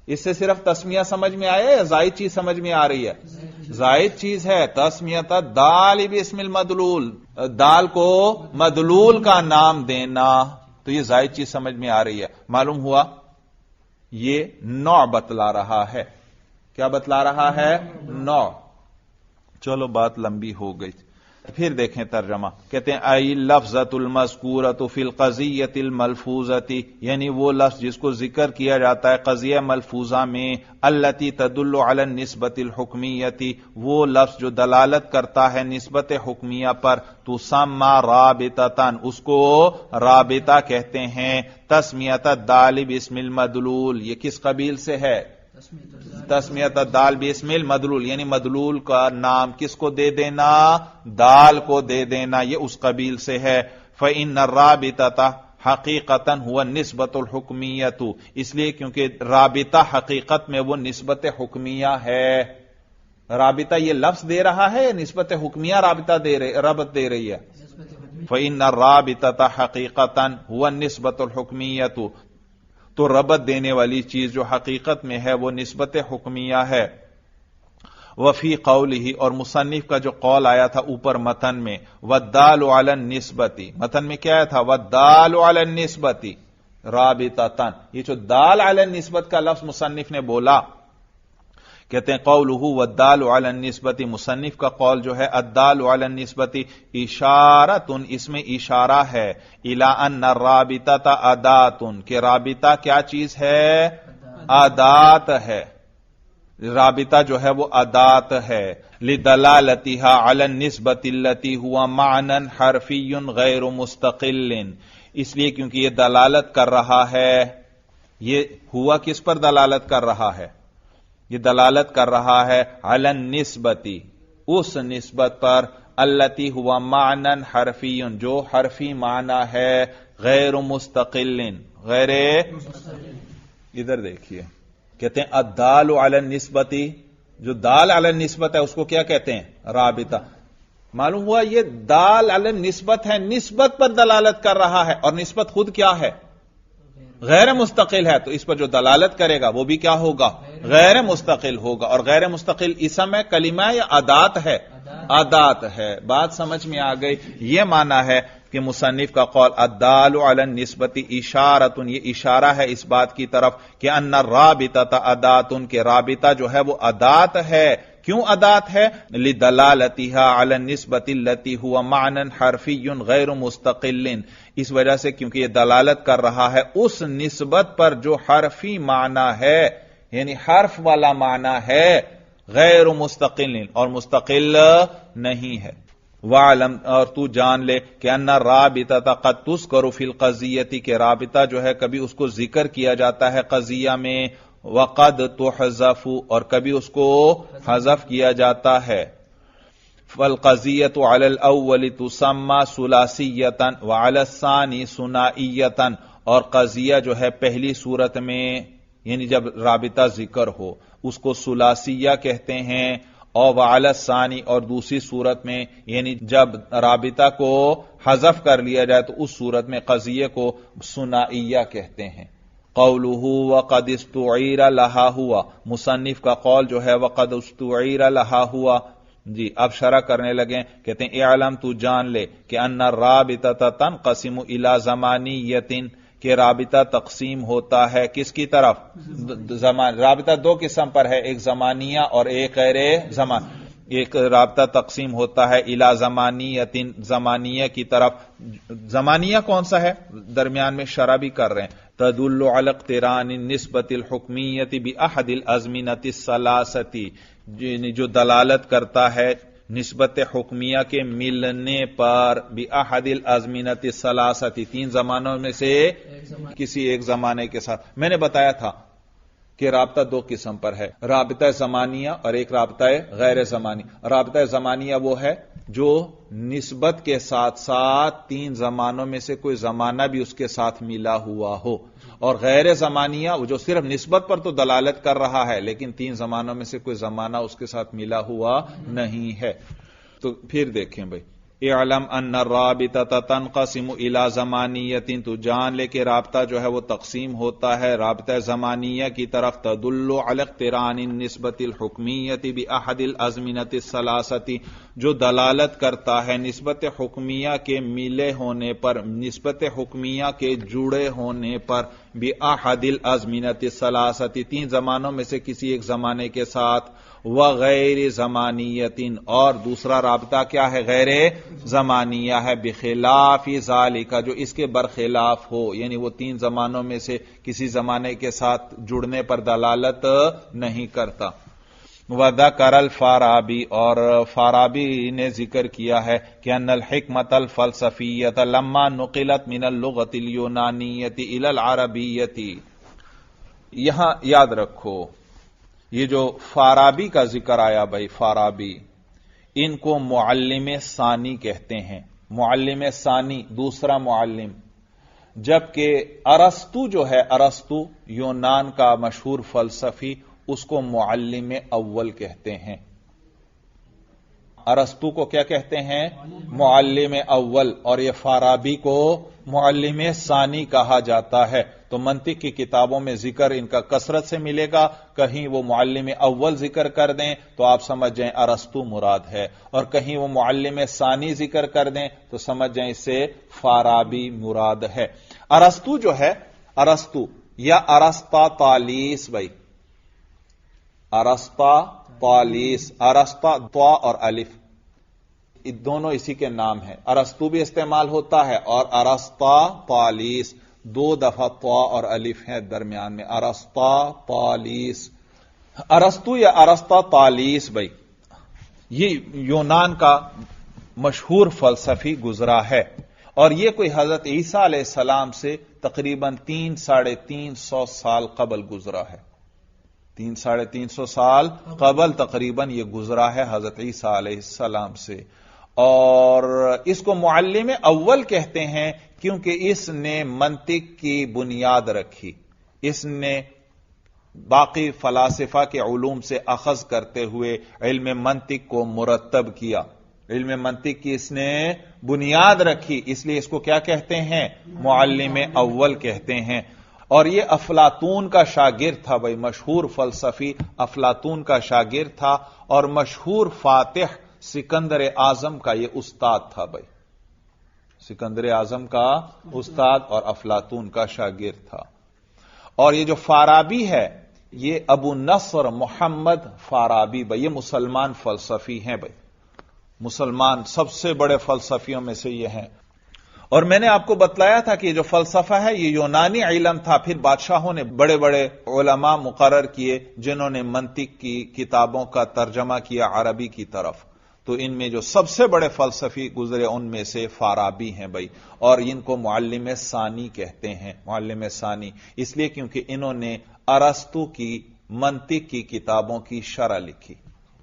اس سے صرف تسمیہ سمجھ میں آیا یا زائد چیز سمجھ میں آ رہی ہے؟ زائد چیز ہے۔ تسمیۃ الدال باسم المدلول، دال کو مدلول کا نام دینا، تو یہ زائد چیز سمجھ میں آ رہی ہے۔ معلوم ہوا یہ نوع بتلا رہا ہے۔ کیا بتلا رہا ہے؟ نوع۔ چلو بات لمبی ہو گئی، پھر دیکھیں ترجمہ۔ کہتے ہیں ای لفظۃ المذکورۃ فی القضیۃ الملفوظۃ، یعنی وہ لفظ جس کو ذکر کیا جاتا ہے قضیہ ملفوظہ میں، التی تدل علی النسبۃ الحکمیۃ، وہ لفظ جو دلالت کرتا ہے نسبت حکمیہ پر، تسمى رابطۃ، اس کو رابطہ کہتے ہیں۔ تسمیۃ الدال باسم المدلول، یہ کس قبیل سے ہے؟ تسمیۃ الدال باسم المدلول، یعنی مدلول کا نام کس کو دے دینا؟ دال کو دے دینا، یہ اس قبیل سے ہے۔ فإن الرابطۃ حقیقتاً هو نسبت الحکمیۃ، اس لیے کیونکہ رابطہ حقیقت میں وہ نسبت حکمیہ ہے۔ رابطہ یہ لفظ دے رہا ہے یا نسبت حکمیہ رابطہ ربط دے رہی ہے؟ فإن الرابطۃ حقیقتاً هو نسبت الحکمیۃ، تو ربط دینے والی چیز جو حقیقت میں ہے وہ نسبت حکمیہ ہے۔ وفی قولہ، اور مصنف کا جو قول آیا تھا اوپر متن میں، والدال علی النسبۃ، متن میں کیا آیا تھا؟ والدال علی النسبۃ رابطۃ، یہ جو دال علی النسبت کا لفظ مصنف نے بولا، کہتے ہیں قولہ والدال علی النسبۃ، مصنف کا قول جو ہے الدال علی النسبۃ اشارۃ، اس میں اشارہ ہے، الی ان الرابطۃ اداۃ، کہ رابطہ کیا چیز ہے؟ ادات ہے، رابطہ جو ہے وہ ادات ہے۔ لدلالتها علی النسبۃ التي هو معنى حرفی غیر مستقل، اس لیے کیونکہ یہ دلالت کر رہا ہے یہ ہوا کس پر دلالت کر رہا ہے؟ یہ دلالت کر رہا ہے علی النسبتی، اس نسبت پر، التی ہوا معنی حرفی، جو حرفی معنی ہے، غیر مستقل، غیر، ادھر دیکھیے کہتے ہیں الدال علی النسبتی، جو دال علی النسبت ہے اس کو کیا کہتے ہیں؟ رابطہ۔ معلوم ہوا یہ دال علی النسبت ہے، نسبت پر دلالت کر رہا ہے، اور نسبت خود کیا ہے؟ غیر مستقل ہے، تو اس پر جو دلالت کرے گا وہ بھی کیا ہوگا؟ غیر مستقل ہوگا۔ اور غیر مستقل اسم ہے، کلمہ ہے، یا ادات ہے؟ ادات ہے۔ بات سمجھ میں آ گئی؟ یہ معنی ہے کہ مصنف کا قول الدال علی النسبت اشارۃ، یہ اشارہ ہے اس بات کی طرف کہ ان الرابطۃ ادات، کہ رابطہ جو ہے وہ ادات ہے۔ کیوں ادات ہے؟ لدلالتها علی النسبۃ التي هو معنی حرفی غیر مستقل، اس وجہ سے کیونکہ یہ دلالت کر رہا ہے اس نسبت پر جو حرفی معنی ہے، یعنی حرف والا معنی ہے، غیر مستقل، اور مستقل نہیں ہے۔ وعلم، اور تو جان لے کہ ان الرابطۃ قد تذکر فی القضیۃ، کہ رابطہ جو ہے کبھی اس کو ذکر کیا جاتا ہے قضیہ میں، وقد تحذف، اور کبھی اس کو حذف کیا جاتا ہے۔ فالقضیۃ علی الاول تسمى ثلاثیۃ وعلی الثانی ثنائیۃ، اور قضیہ جو ہے پہلی صورت میں، یعنی جب رابطہ ذکر ہو، اس کو ثلاثیہ کہتے ہیں، اور وعلی الثانی، اور دوسری صورت میں یعنی جب رابطہ کو حذف کر لیا جائے تو اس صورت میں قضیے کو ثنائیہ کہتے ہیں۔ قولہ وقد استعیر لہا ہوا، مصنف کا قول جو ہے وقد استعیر لہا ہوا، جی اب شرح کرنے لگے، کہتے ہیں اعلم، تو جان لے کہ ان الرابطۃ تنقسم الی زمانیۃ، کہ رابطہ تقسیم ہوتا ہے کس کی طرف؟ رابطہ دو قسم پر ہے، ایک زمانیہ اور ایک غیر زمان۔ ایک رابطہ تقسیم ہوتا ہے الی زمانیۃ، زمانیہ کی طرف۔ زمانیہ کون سا ہے؟ درمیان میں شرح بھی کر رہے ہیں، تدل علی اقتران النسبۃ الحکمیۃ باحد الازمنۃ الثلاثۃ، جو دلالت کرتا ہے نسبت حکمیہ کے ملنے پر، باحد الازمنۃ الثلاثۃ، تین زمانوں میں سے کسی ایک زمانے کے ساتھ۔ میں نے بتایا تھا کہ رابطہ دو قسم پر ہے، رابطہ زمانیہ اور ایک رابطہ غیر زمانی۔ رابطہ زمانیہ وہ ہے جو نسبت کے ساتھ ساتھ تین زمانوں میں سے کوئی زمانہ بھی اس کے ساتھ ملا ہوا ہو، اور غیر زمانیہ وہ جو صرف نسبت پر تو دلالت کر رہا ہے لیکن تین زمانوں میں سے کوئی زمانہ اس کے ساتھ ملا ہوا نہیں ہے۔ تو پھر دیکھیں بھائی، اعلم ان الرابطۃ تنقسم الی زمانیۃ، تو جان لے کہ رابطہ جو ہے وہ تقسیم ہوتا ہے رابطہ زمانیہ کی طرف، تدل علی اقتران النسبۃ الحکمیۃ باحد الازمنۃ الثلاثۃ، جو دلالت کرتا ہے نسبت حکمیہ کے ملے ہونے پر، نسبت حکمیہ کے جڑے ہونے پر، باحد الازمنۃ الثلاثۃ، تین زمانوں میں سے کسی ایک زمانے کے ساتھ، وغیر زمانیت، اور دوسرا رابطہ کیا ہے؟ غیر زمانیہ ہے، بخلاف ذالک، جو اس کے برخلاف ہو، یعنی وہ تین زمانوں میں سے کسی زمانے کے ساتھ جڑنے پر دلالت نہیں کرتا۔ وذکر الفارابی، اور فارابی نے ذکر کیا ہے کہ ان الحکمت الفلسفیۃ لما نقلت من اللغۃ اليونانیۃ الی العربیۃ، یہاں یاد رکھو یہ جو فارابی کا ذکر آیا بھائی، فارابی ان کو معلم ثانی کہتے ہیں، معلم ثانی دوسرا معلم، جبکہ ارسطو جو ہے، ارسطو یونان کا مشہور فلسفی، اس کو معلم اول کہتے ہیں۔ ارسطو کو کیا کہتے ہیں؟ معلم اول، اور یہ فارابی کو معلم ثانی کہا جاتا ہے۔ تو منطق کی کتابوں میں ذکر ان کا کثرت سے ملے گا، کہیں وہ معلم اول ذکر کر دیں تو آپ سمجھ جائیں ارسطو مراد ہے، اور کہیں وہ معلم ثانی ذکر کر دیں تو سمجھ جائیں اس سے فارابی مراد ہے۔ ارسطو جو ہے، ارسطو یا ارسطا طالیس، بھائی ارسطا طالیس، ارسطا طا اور الف دونوں اسی کے نام ہیں، ارسطو بھی استعمال ہوتا ہے اور ارسطا طالیس، دو دفعہ طا اور الف ہے درمیان میں، ارسطا طالیس۔ ارسطو یا ارسطا طالیس بھائی یہ یونان کا مشہور فلسفی گزرا ہے، اور یہ کوئی حضرت عیسیٰ علیہ السلام سے تقریباً 300-350 سال قبل گزرا ہے. 300-350 سال قبل تقریباً یہ گزرا ہے حضرت عیسیٰ علیہ السلام سے. اور اس کو معلم اول کہتے ہیں کیونکہ اس نے منطق کی بنیاد رکھی. اس نے باقی فلاسفہ کے علوم سے اخذ کرتے ہوئے علم منطق کو مرتب کیا. علم منطق کی اس نے بنیاد رکھی، اس لیے اس کو کیا کہتے ہیں؟ معلم اول کہتے ہیں. اور یہ افلاطون کا شاگرد تھا بھائی، مشہور فلسفی افلاطون کا شاگرد تھا، اور مشہور فاتح سکندر اعظم کا یہ استاد تھا بھائی. سکندر اعظم کا استاد اور افلاطون کا شاگرد تھا. اور یہ جو فارابی ہے یہ ابو نصر محمد فارابی بھائی، یہ مسلمان فلسفی ہیں بھائی، مسلمان سب سے بڑے فلسفیوں میں سے یہ ہیں. اور میں نے آپ کو بتلایا تھا کہ یہ جو فلسفہ ہے یہ یونانی علم تھا، پھر بادشاہوں نے بڑے بڑے علماء مقرر کیے جنہوں نے منطق کی کتابوں کا ترجمہ کیا عربی کی طرف. تو ان میں جو سب سے بڑے فلسفی گزرے ان میں سے فارابی ہیں بھائی. اور ان کو معلم ثانی کہتے ہیں. معلم ثانی اس لیے کیونکہ انہوں نے ارسطو کی منطق کی کتابوں کی شرح لکھی،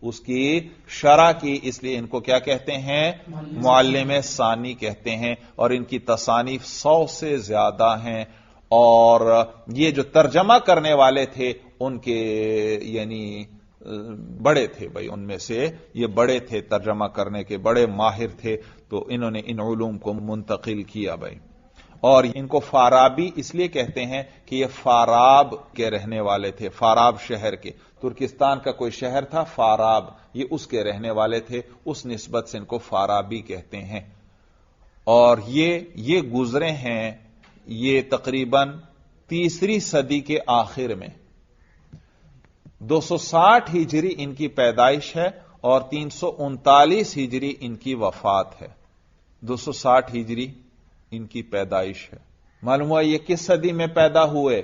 اس کی شرح کی، اس لیے ان کو کیا کہتے ہیں؟ معلم ثانی کہتے ہیں. اور ان کی تصانیف 100 سے زیادہ ہیں. اور یہ جو ترجمہ کرنے والے تھے ان کے یعنی بڑے تھے بھائی، ان میں سے یہ بڑے تھے، ترجمہ کرنے کے بڑے ماہر تھے. تو انہوں نے ان علوم کو منتقل کیا بھائی. اور ان کو فارابی اس لیے کہتے ہیں کہ یہ فاراب کے رہنے والے تھے، فاراب شہر کے. ترکستان کا کوئی شہر تھا فاراب، یہ اس کے رہنے والے تھے، اس نسبت سے ان کو فارابی کہتے ہیں. اور یہ گزرے ہیں یہ تقریباً 3 صدی کے آخر میں. 260 ہجری ان کی پیدائش ہے اور 339 ہجری ان کی وفات ہے. 260 ہجری ان کی پیدائش ہے. معلوم ہوا یہ کس صدی میں پیدا ہوئے؟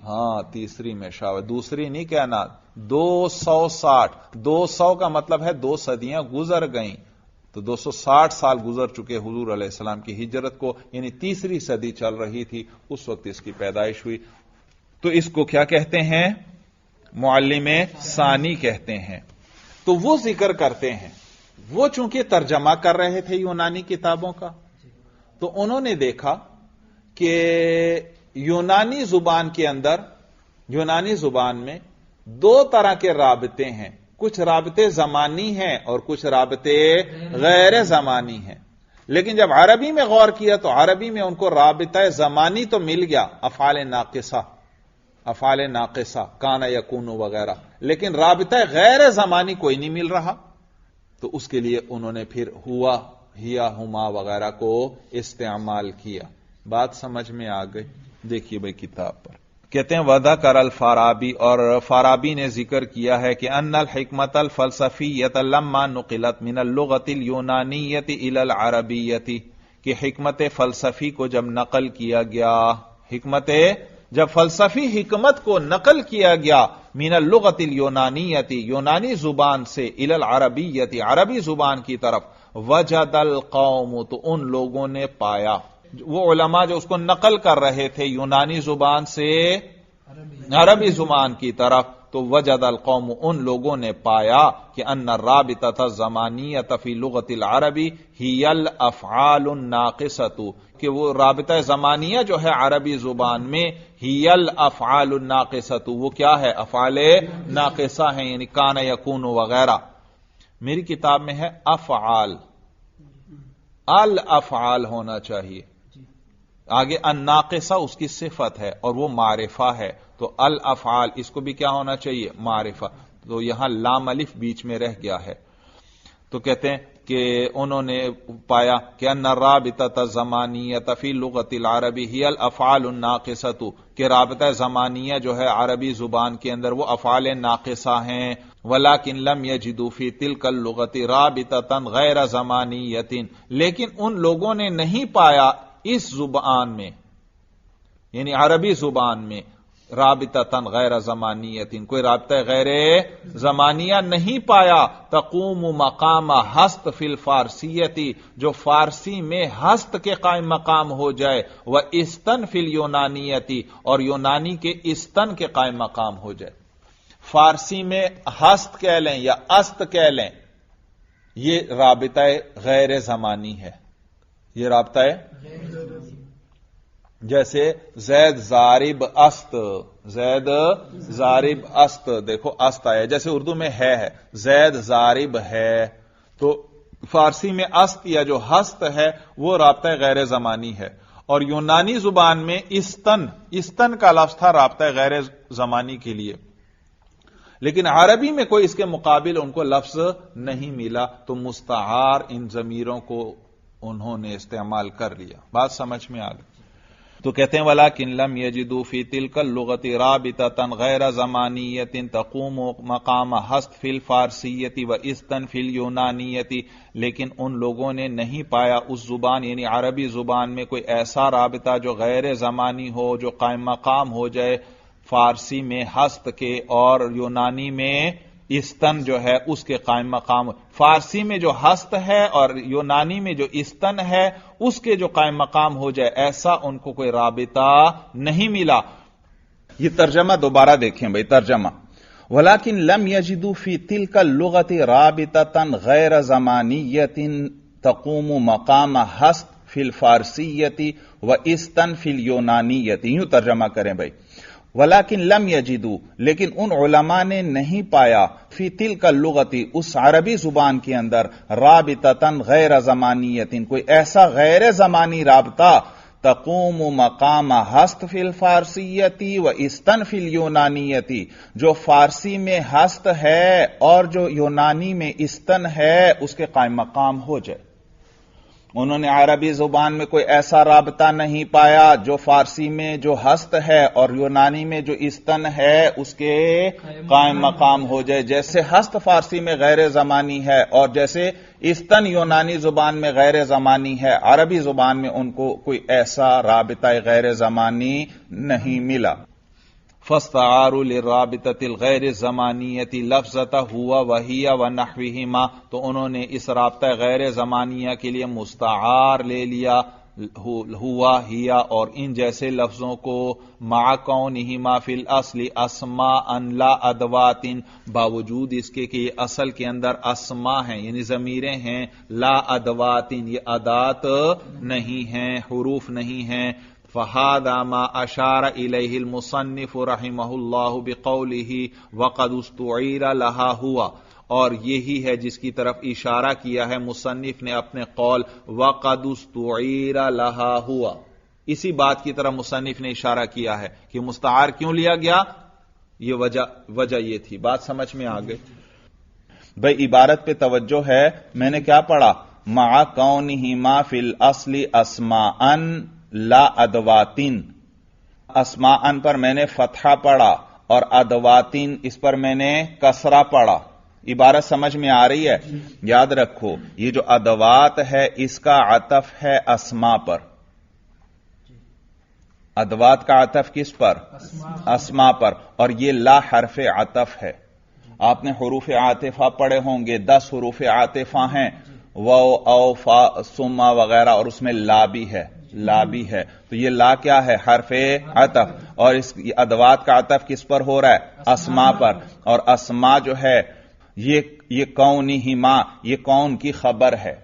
ہاں، تیسری میں. شاید دوسری نہیں کہنا، 260. 200 کا مطلب ہے 2 صدیاں گزر گئیں. تو 260 سال گزر چکے حضور علیہ السلام کی ہجرت کو، یعنی تیسری صدی چل رہی تھی، اس وقت اس کی پیدائش ہوئی. تو اس کو کیا کہتے ہیں؟ معلم ثانی کہتے ہیں. تو وہ ذکر کرتے ہیں، وہ چونکہ ترجمہ کر رہے تھے یونانی کتابوں کا، تو انہوں نے دیکھا کہ یونانی زبان کے اندر، یونانی زبان میں 2 طرح کے رابطے ہیں. کچھ رابطے زمانی ہیں اور کچھ رابطے غیر زمانی ہیں. لیکن جب عربی میں غور کیا تو عربی میں ان کو رابطہ زمانی تو مل گیا، افعال ناقصہ کانا یکون وغیرہ، لیکن رابطہ غیر زمانی کوئی نہیں مل رہا. تو اس کے لیے انہوں نے پھر ہوا، ہیا، ہما وغیرہ کو استعمال کیا. بات سمجھ میں آ گئی؟ دیکھیے بھائی کتاب پر کہتے ہیں وذکر الفارابی، اور فارابی نے ذکر کیا ہے کہ ان الحکمت الفلسفیۃ لما نقلت من اللغۃ اليونانیۃ الی العربیۃ، کہ حکمت فلسفی کو جب نقل کیا گیا، جب فلسفی حکمت کو نقل کیا گیا من اللغۃ اليونانیۃ، یونانی زبان سے، الی العربیۃ، عربی زبان کی طرف، وجد القوم، تو ان لوگوں نے پایا، وہ علماء جو اس کو نقل کر رہے تھے یونانی زبان سے عربی زبان کی طرف، تو وجد القوم، ان لوگوں نے پایا کہ ان الرابطۃ الزمانیۃ فی لغۃ العربی ہی الافعال الناقصۃ، کہ وہ رابطہ زمانیہ جو ہے عربی زبان میں، ہی الافعال الناقصۃ، وہ کیا ہے؟ افعال ناقصہ ہیں، یعنی کان یکون وغیرہ. میری کتاب میں ہے افعال، الافعال ہونا چاہیے. آگے الناقصہ اس کی صفت ہے اور وہ معرفہ ہے، تو الافعال اس کو بھی کیا ہونا چاہیے؟ معرفہ. تو یہاں لام الف بیچ میں رہ گیا ہے. تو کہتے ہیں کہ انہوں نے پایا کہ ان الرابطۃ الزمانیۃ فی لغۃ العربی ہی الافعال الناقصۃ، کہ رابطہ زمانیہ جو ہے عربی زبان کے اندر وہ افعال ناقصہ ہیں. ولکن لم یجدوا فی تلک اللغۃ رابطۃ غیر زمانیۃ، لیکن ان لوگوں نے نہیں پایا اس زبان میں، یعنی عربی زبان میں، رابطتاً غیر زمانیت، کوئی رابطہ غیر زمانیہ نہیں پایا، تقوم مقام ہست فی الفارسیتی، جو فارسی میں ہست کے قائم مقام ہو جائے، و استن فی اليونانیتی، اور یونانی کے استن کے قائم مقام ہو جائے۔ فارسی میں ہست کہہ لیں یا است کہہ لیں، یہ رابطہ غیر زمانی ہے، یہ رابطہ جیسے زید ضارب است، زید ضارب است، دیکھو است آیا، جیسے اردو میں ہے زید ضارب ہے، تو فارسی میں است یا جو ہست ہے وہ رابطہ غیر زمانی ہے، اور یونانی زبان میں استن کا لفظ تھا رابطہ غیر زمانی کے لیے، لیکن عربی میں کوئی اس کے مقابل ان کو لفظ نہیں ملا، تو مستعار ان ضمیروں کو انہوں نے استعمال کر لیا۔ بات سمجھ میں آ گئی؟ تو کہتے ہیں وَلَكِن لَمْ يَجِدُوا فِي تِلْكَ اللُّغَةِ رَابِطَةً غَيْرَ زَمَانِيَّةٍ تَقُومُ مَقَامَ حَسْط فِي الْفَارسِيَّةِ وَإِسْتًا فِي الْيُونَانِيَّةِ، لیکن ان لوگوں نے نہیں پایا اس زبان یعنی عربی زبان میں کوئی ایسا رابطہ جو غیر زمانی ہو، جو قائم مقام ہو جائے فارسی میں ہست کے اور یونانی میں استن جو ہے اس کے قائم مقام، فارسی میں جو ہست ہے اور یونانی میں جو استن ہے اس کے جو قائم مقام ہو جائے، ایسا ان کو کوئی رابطہ نہیں ملا۔ یہ ترجمہ دوبارہ دیکھیں بھائی، ترجمہ وَلَكِن لَمْ يَجِدُوا فِي تِلْكَ اللُّغَةِ رَابِطَةً غَيْرَ زَمَانِيَّةٍ تَقُومُ مَقَامَ حَسْط فِي الْفَارسِيَّةِ وَإِسْتًا فِي الْيُونَانِيَّةِ، یوں ترجمہ کریں بھائی، وَلَكِن لَمْ يَجِدُوا، لیکن ان علماء نے نہیں پایا، فی تلک اللغت، اس عربی زبان کے اندر، رابطتاً غیر زمانیت، کوئی ایسا غیر زمانی رابطہ، تقوم مقام ہست فی الفارسیت و استن فی اليونانیت، جو فارسی میں ہست ہے اور جو یونانی میں استن ہے اس کے قائم مقام ہو جائے۔ انہوں نے عربی زبان میں کوئی ایسا رابطہ نہیں پایا جو فارسی میں جو ہست ہے اور یونانی میں جو استن ہے اس کے قائم مقام ہو جائے، جیسے ہست فارسی میں غیر زمانی ہے اور جیسے استن یونانی زبان میں غیر زمانی ہے، عربی زبان میں ان کو کوئی ایسا رابطہ غیر زمانی نہیں ملا۔ فاستعاروا للرابطة الغیر زمانیت لفظتہ ہوا وہیا ونحوہما، تو انہوں نے اس رابطہ غیر زمانیہ کے لیے مستعار لے لیا ہوا ہیا اور ان جیسے لفظوں کو، مع کونہما فی الاصل اسماء لا ادوات، باوجود اس کے کہ یہ اصل کے اندر اسماء ہیں یعنی ضمیریں ہیں، لا ادوات یہ ادات نہیں ہیں، حروف نہیں ہیں۔ فَهَذَا مَا أَشَارَ إِلَيْهِ الْمُصَنِّفُ رَحِمَهُ اللَّهُ بِقَوْلِهِ وَقَدْ اسْتُعِيرَ لَهَا هُوَ، اور یہی ہے جس کی طرف اشارہ کیا ہے مصنف نے اپنے قول وَقَدْ اسْتُعِيرَ لَهَا هُوَ، اسی بات کی طرف مصنف نے اشارہ کیا ہے کہ مستعار کیوں لیا گیا، یہ وجہ یہ تھی۔ بات سمجھ میں آ گئی؟ بھئی عبارت پہ توجہ ہے، میں نے کیا پڑھا، مع کونہما فی الاصل اسماء لا ادواتن، اسماءن پر میں نے فتحہ پڑھا اور ادواتن اس پر میں نے کسرہ پڑھا۔ عبارت سمجھ میں آ رہی ہے؟ یاد رکھو یہ جو ادوات ہے اس کا عطف ہے اسماء پر، ادوات کا عطف کس پر؟ اسماء پر، اور یہ لا حرف عطف ہے۔ آپ نے حروف عاطفہ پڑھے ہوں گے، 10 حروف عاطفہ ہیں، واو او فا ثم وغیرہ، اور اس میں لا بھی ہے، لا بھی ہے، تو یہ لا کیا ہے؟ حرف عطف، اور اس ادوات کا عطف کس پر ہو رہا ہے؟ اسماء پر، اور اسماء جو ہے یہ کونہما، یہ کون کی خبر ہے۔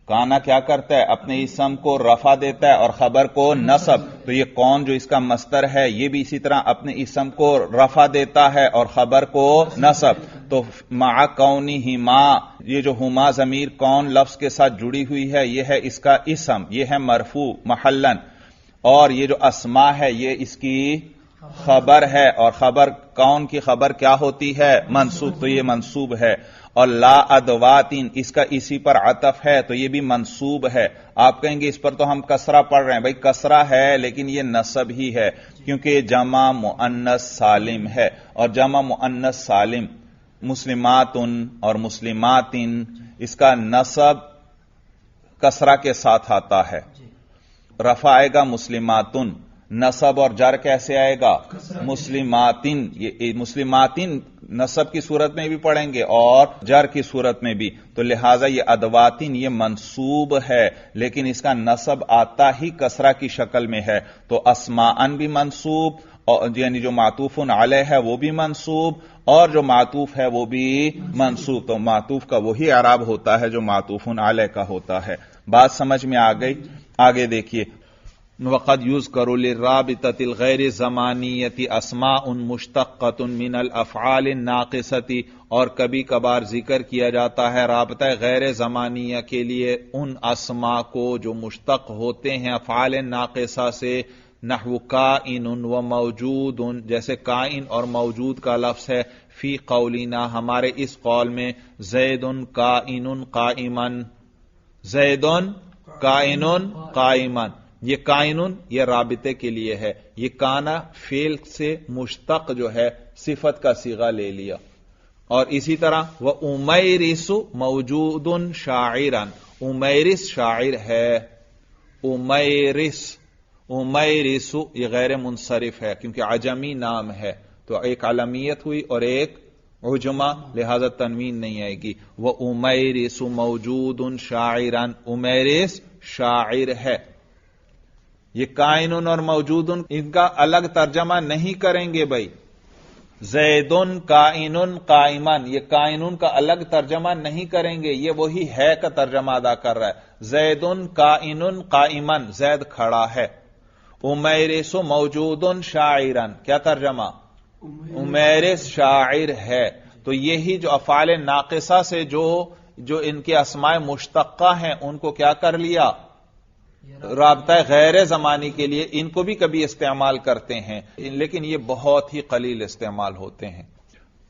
کانا کیا کرتا ہے؟ اپنے اسم کو رفع دیتا ہے اور خبر کو نصب، تو یہ کون جو اس کا مصدر ہے یہ بھی اسی طرح اپنے اسم کو رفع دیتا ہے اور خبر کو نصب، تو مع کونہما، یہ جو ہما ضمیر کون لفظ کے ساتھ جڑی ہوئی ہے یہ ہے اس کا اسم، یہ ہے مرفوع محلن، اور یہ جو اسماء ہے یہ اس کی خبر ہے، اور خبر کون کی خبر کیا ہوتی ہے؟ منصوب، تو یہ منصوب ہے۔ اور لا ادواتین اس کا اسی پر عطف ہے تو یہ بھی منصوب ہے۔ آپ کہیں گے اس پر تو ہم کسرہ پڑھ رہے ہیں، بھائی کسرہ ہے لیکن یہ نصب ہی ہے کیونکہ یہ جمع مؤنث سالم ہے، اور جمع مؤنث سالم مسلمات اور مسلمات اس کا نصب کسرہ کے ساتھ آتا ہے، رفع آئے گا مسلمات، نصب اور جر کیسے آئے گا؟ مسلماتن. یہ مسلماتن نصب کی صورت میں بھی پڑھیں گے اور جر کی صورت میں بھی، تو لہذا یہ ادواتن یہ منصوب ہے، لیکن اس کا نصب آتا ہی کسرہ کی شکل میں ہے، تو اسماءن بھی منصوب، یعنی جو معطوف علیہ ہے وہ بھی منصوب، اور جو معطوف ہے وہ بھی منصوب. تو معطوف کا وہی اعراب ہوتا ہے جو معطوف علیہ کا ہوتا ہے. بات سمجھ میں آ گئی؟ آگے دیکھیے، وقد یذکر للرابطۃ الغیر زمانیۃ اسماء مشتقۃ من الافعال الناقصۃ، اور کبھی کبھار ذکر کیا جاتا ہے رابطہ غیر زمانیہ کے لیے ان اسماء کو جو مشتق ہوتے ہیں افعال ناقصہ سے، نحو کائن و موجود، جیسے کائن اور موجود کا لفظ ہے، فی قولنا ہمارے اس قول میں، زید کائن قائما، زید کائن قائما. یہ کائنون یہ رابطے کے لیے ہے، یہ کانا فعل سے مشتق جو ہے صفت کا صیغہ لے لیا. اور اسی طرح وہ امیرس موجود شاعرن، امیرس شاعر ہے، امیرس، امیرس یہ غیر منصرف ہے کیونکہ عجمی نام ہے، تو ایک علمیت ہوئی اور ایک عجمہ، لہذا تنوین نہیں آئے گی. وہ امیرس موجود شاعرن، امیرس شاعر ہے. یہ کائنون اور موجودن ان کا الگ ترجمہ نہیں کریں گے بھائی. زیدن کائنن قائمن، یہ کائنون کا الگ ترجمہ نہیں کریں گے، یہ وہی ہے کا ترجمہ ادا کر رہا ہے. زیدن کائنن قائمن، زید کھڑا ہے. امیرس موجودن شاعرن، کیا ترجمہ؟ امیرس شاعر ہے. تو یہی جو افعال ناقصہ سے جو ان کے اسماء مشتقہ ہیں ان کو کیا کر لیا؟ رابطہ غیر زمانی کے لیے ان کو بھی کبھی استعمال کرتے ہیں، لیکن یہ بہت ہی قلیل استعمال ہوتے ہیں.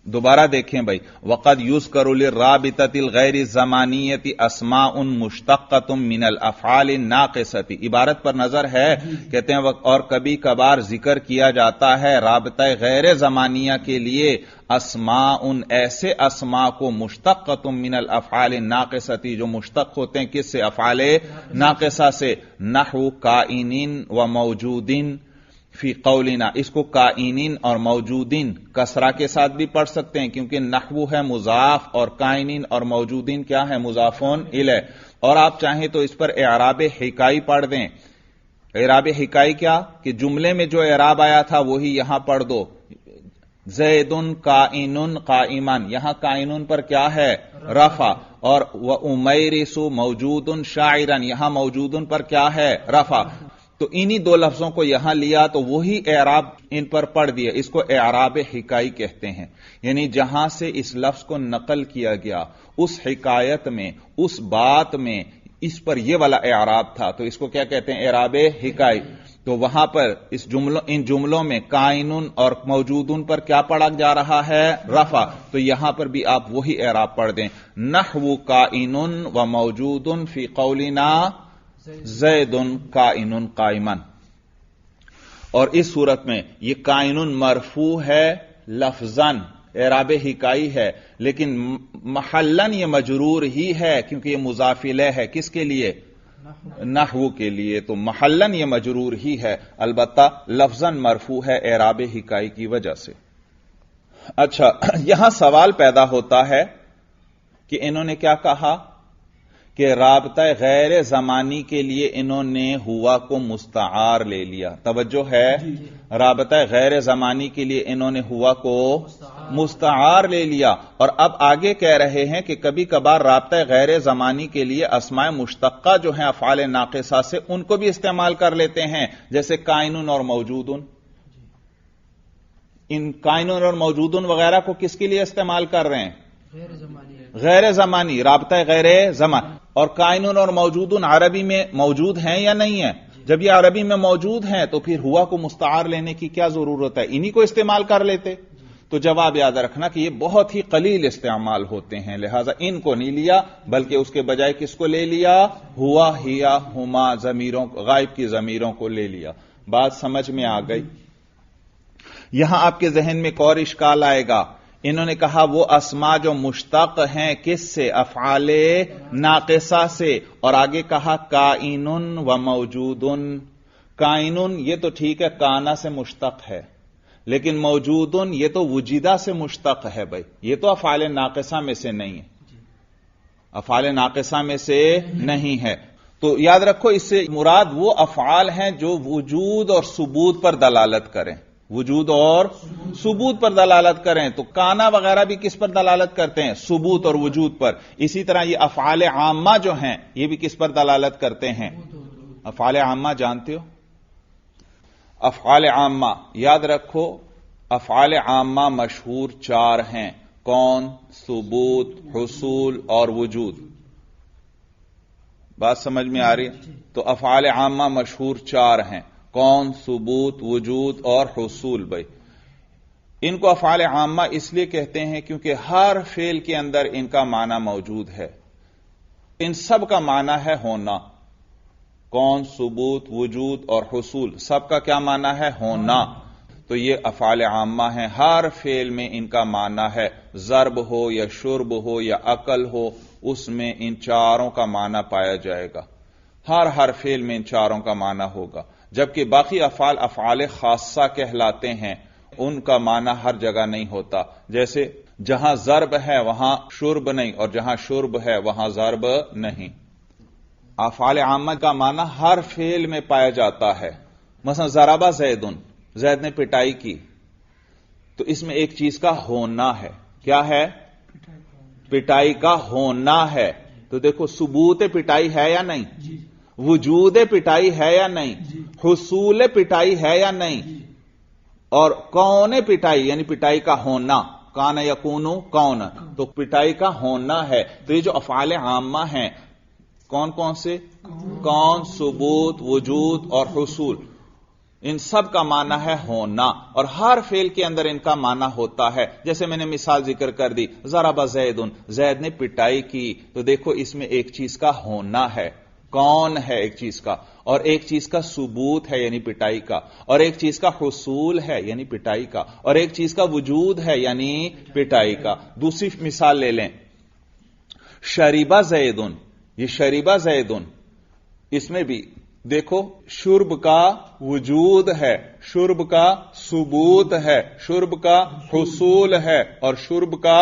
دوبارہ دیکھیں بھائی، وقد یذکر للرابطۃ الغیر زمانیۃ اسماء مشتقۃ من الافعال الناقصۃ، عبارت پر نظر ہے، کہتے ہیں اور کبھی کبھار ذکر کیا جاتا ہے رابطہ غیر زمانیہ کے لیے اسماء، ایسے اسماء کو مشتقۃ من الافعال الناقصۃ جو مشتق ہوتے ہیں کس سے؟ افعال ناقصہ سے. نحو کائنین و موجودین فی قولنا، اس کو کائنین اور موجودین کسرہ کے ساتھ بھی پڑھ سکتے ہیں کیونکہ نحو ہے مضاف اور کائنین اور موجودین کیا ہے؟ مضافون الیہ. اور آپ چاہیں تو اس پر اعراب حکائی پڑھ دیں. اعراب حکائی کیا؟ کہ جملے میں جو اعراب آیا تھا وہی یہاں پڑھ دو. زیدن کائنن قائمن، یہاں کائنن پر کیا ہے؟ رفع. اور وَأُمَيْرِسُ مَوْجُودٌ شَاعِرًا، یہاں موجودن پر کیا ہے؟ رفع. تو انہی دو لفظوں کو یہاں لیا تو وہی اعراب ان پر پڑھ دیا. اس کو اعراب حکائی کہتے ہیں، یعنی جہاں سے اس لفظ کو نقل کیا گیا اس حکایت میں، اس بات میں اس پر یہ والا اعراب تھا، تو اس کو کیا کہتے ہیں؟ اعراب حکائی. تو وہاں پر ان جملوں میں کائنن اور موجودن پر کیا پڑھا جا رہا ہے؟ رفع. تو یہاں پر بھی آپ وہی اعراب پڑھ دیں، نحو کائنن و موجودن فی قولنا زید کائن قائمن. اور اس صورت میں یہ کائن مرفوع ہے لفظاً، اعراب حکائی ہے، لیکن محلاً یہ مجرور ہی ہے کیونکہ یہ مضاف الیہ ہے. کس کے لیے؟ نحو کے لیے. تو محلاً یہ مجرور ہی ہے، البتہ لفظاً مرفوع ہے اعراب حکائی کی وجہ سے. اچھا، یہاں سوال پیدا ہوتا ہے کہ انہوں نے کیا کہا کہ رابطہ غیر زمانی کے لیے انہوں نے ہوا کو مستعار لے لیا. توجہ ہے، رابطہ غیر زمانی کے لیے انہوں نے ہوا کو مستعار لے لیا. اور اب آگے کہہ رہے ہیں کہ کبھی کبھار رابطہ غیر زمانی کے لیے اسماء مشتقہ جو ہیں افعال ناقصہ سے ان کو بھی استعمال کر لیتے ہیں، جیسے کائنن اور موجودن. ان کائنن اور موجودن وغیرہ کو کس کے لیے استعمال کر رہے ہیں؟ غیر زمانی، رابطہ غیر زمان. اور کائنن اور موجودن عربی میں موجود ہیں یا نہیں ہیں؟ جب یہ عربی میں موجود ہیں تو پھر ہوا کو مستعار لینے کی کیا ضرورت ہے؟ انہی کو استعمال کر لیتے. تو جواب یاد رکھنا کہ یہ بہت ہی قلیل استعمال ہوتے ہیں، لہذا ان کو نہیں لیا، بلکہ اس کے بجائے کس کو لے لیا؟ ہوا، ہیا، ہما ضمیروں، غائب کی ضمیروں کو لے لیا. بات سمجھ میں آ گئی؟ یہاں آپ کے ذہن میں ایک اور اشکال آئے گا. انہوں نے کہا وہ اسماء جو مشتق ہیں کس سے؟ افعال ناقصہ سے. اور آگے کہا کائنن و موجودن. کائنن یہ تو ٹھیک ہے، کانا سے مشتق ہے، لیکن موجودن یہ تو وجیدہ سے مشتق ہے بھائی، یہ تو افعال ناقصہ میں سے نہیں ہے، افعال ناقصہ میں سے نہیں ہے۔ تو یاد رکھو اس سے مراد وہ افعال ہیں جو وجود اور ثبوت پر دلالت کریں، وجود اور ثبوت پر دلالت کریں۔ تو کانا وغیرہ بھی کس پر دلالت کرتے ہیں؟ ثبوت اور وجود پر۔ اسی طرح یہ افعال عامہ جو ہیں یہ بھی کس پر دلالت کرتے ہیں؟ افعال عامہ جانتے ہو؟ افعال عامہ یاد رکھو، افعال عامہ مشہور 4 ہیں، کون، ثبوت، حصول اور وجود۔ بات سمجھ میں آ رہی ہے؟ تو افعال عامہ مشہور 4 ہیں، کون، ثبوت، وجود اور حصول بھائی۔ ان کو افعال عامہ اس لیے کہتے ہیں کیونکہ ہر فعل کے اندر ان کا معنی موجود ہے، ان سب کا معنی ہے ہونا، کون، ثبوت، وجود اور حصول، سب کا کیا معنی ہے؟ ہونا۔ تو یہ افعال عامہ ہیں، ہر فعل میں ان کا معنی ہے، ضرب ہو یا شرب ہو یا اکل ہو، اس میں ان 4 کا معنی پایا جائے گا، ہر فعل میں ان 4 کا معنی ہوگا۔ جبکہ باقی افعال افعال خاصہ کہلاتے ہیں، ان کا معنی ہر جگہ نہیں ہوتا، جیسے جہاں ضرب ہے وہاں شرب نہیں، اور جہاں شرب ہے وہاں ضرب نہیں۔ افعال عامہ کا معنی ہر فعل میں پایا جاتا ہے۔ مثلا ضربہ زیدن، زید نے پٹائی کی، تو اس میں ایک چیز کا ہونا ہے، کیا ہے؟ پٹائی کا ہونا ہے۔ تو دیکھو ثبوت پٹائی ہے یا نہیں، وجود پٹائی ہے یا نہیں، حصول پٹائی ہے یا نہیں، اور کون پٹائی یعنی پٹائی کا ہونا، کان یکون کون، تو پٹائی کا ہونا ہے۔ تو یہ جو افعال عامہ ہیں کون کون سے؟ کون، ثبوت، وجود اور حصول، ان سب کا معنی ہے ہونا، اور ہر فعل کے اندر ان کا معنی ہوتا ہے۔ جیسے میں نے مثال ذکر کر دی، ضرب زیدن، زید نے پٹائی کی، تو دیکھو اس میں ایک چیز کا ہونا ہے، کون ہے ایک چیز کا، اور ایک چیز کا ثبوت ہے یعنی پٹائی کا، اور ایک چیز کا حصول ہے یعنی پٹائی کا، اور ایک چیز کا وجود ہے یعنی پٹائی کا۔ دوسری مثال لے لیں، شریبہ زیدن، یہ شریبہ زیدن، اس میں بھی دیکھو شرب کا وجود ہے، شرب کا ثبوت ہے، شرب کا حصول ہے، اور شرب کا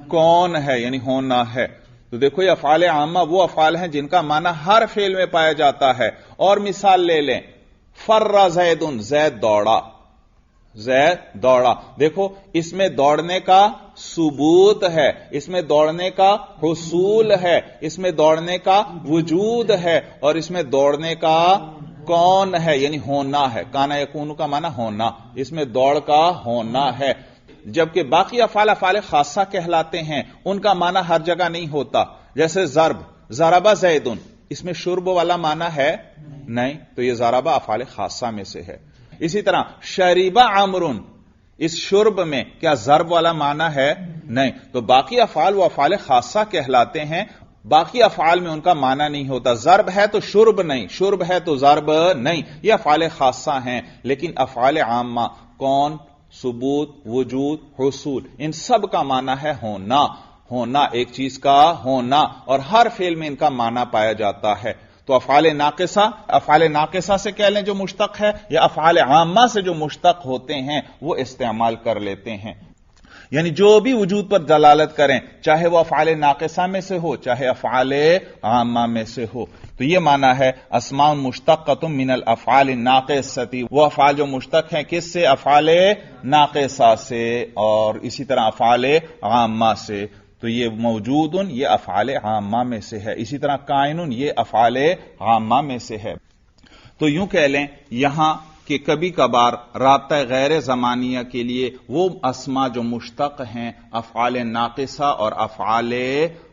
کون ہے یعنی ہونا ہے۔ تو دیکھو یہ افعال عامہ وہ افعال ہیں جن کا معنی ہر فعل میں پایا جاتا ہے۔ اور مثال لے لیں، فر زیدن، زید دوڑا، زید دوڑا، دیکھو اس میں دوڑنے کا ثبوت ہے، اس میں دوڑنے کا حصول ہے، اس میں دوڑنے کا وجود ہے، اور اس میں دوڑنے کا کون ہے یعنی ہونا ہے، کانا یکون کا معنی ہونا، اس میں دوڑ کا ہونا ہے۔ جبکہ باقی افعال افعال خاصہ کہلاتے ہیں، ان کا معنی ہر جگہ نہیں ہوتا۔ جیسے ضرب، ضربہ زیدن، اس میں شرب والا معنی ہے نہیں، تو یہ ضربہ افعال خاصہ میں سے ہے۔ اسی طرح شریبہ عمرن، اس شرب میں کیا ضرب والا معنی ہے؟ نہیں، تو باقی افعال وہ افعال خاصہ کہلاتے ہیں، باقی افعال میں ان کا معنی نہیں ہوتا، ضرب ہے تو شرب نہیں، شرب ہے تو ضرب نہیں، یہ افعال خاصہ ہیں۔ لیکن افعال عامہ کون، ثبوت، وجود، حصول، ان سب کا معنی ہے ہونا، ہونا ایک چیز کا ہونا، اور ہر فعل میں ان کا معنی پایا جاتا ہے۔ تو افعال ناقصہ سے کہہ لیں جو مشتق ہے، یا افعال عامہ سے جو مشتق ہوتے ہیں وہ استعمال کر لیتے ہیں، یعنی جو بھی وجود پر دلالت کریں، چاہے وہ افعال ناقصہ میں سے ہو چاہے افعال عامہ میں سے ہو۔ تو یہ معنی ہے اسماء مشتقۃ من الافعال الناقصۃ، وہ افعال جو مشتق ہیں کس سے؟ افعال ناقصہ سے، اور اسی طرح افعال عامہ سے۔ تو یہ موجودن یہ افعال عامہ میں سے ہے، اسی طرح کائنن یہ افعال عامہ میں سے ہے۔ تو یوں کہہ لیں یہاں کہ کبھی کبھار رابطہ غیر زمانیہ کے لیے وہ اسما جو مشتق ہیں افعال ناقصہ اور افعال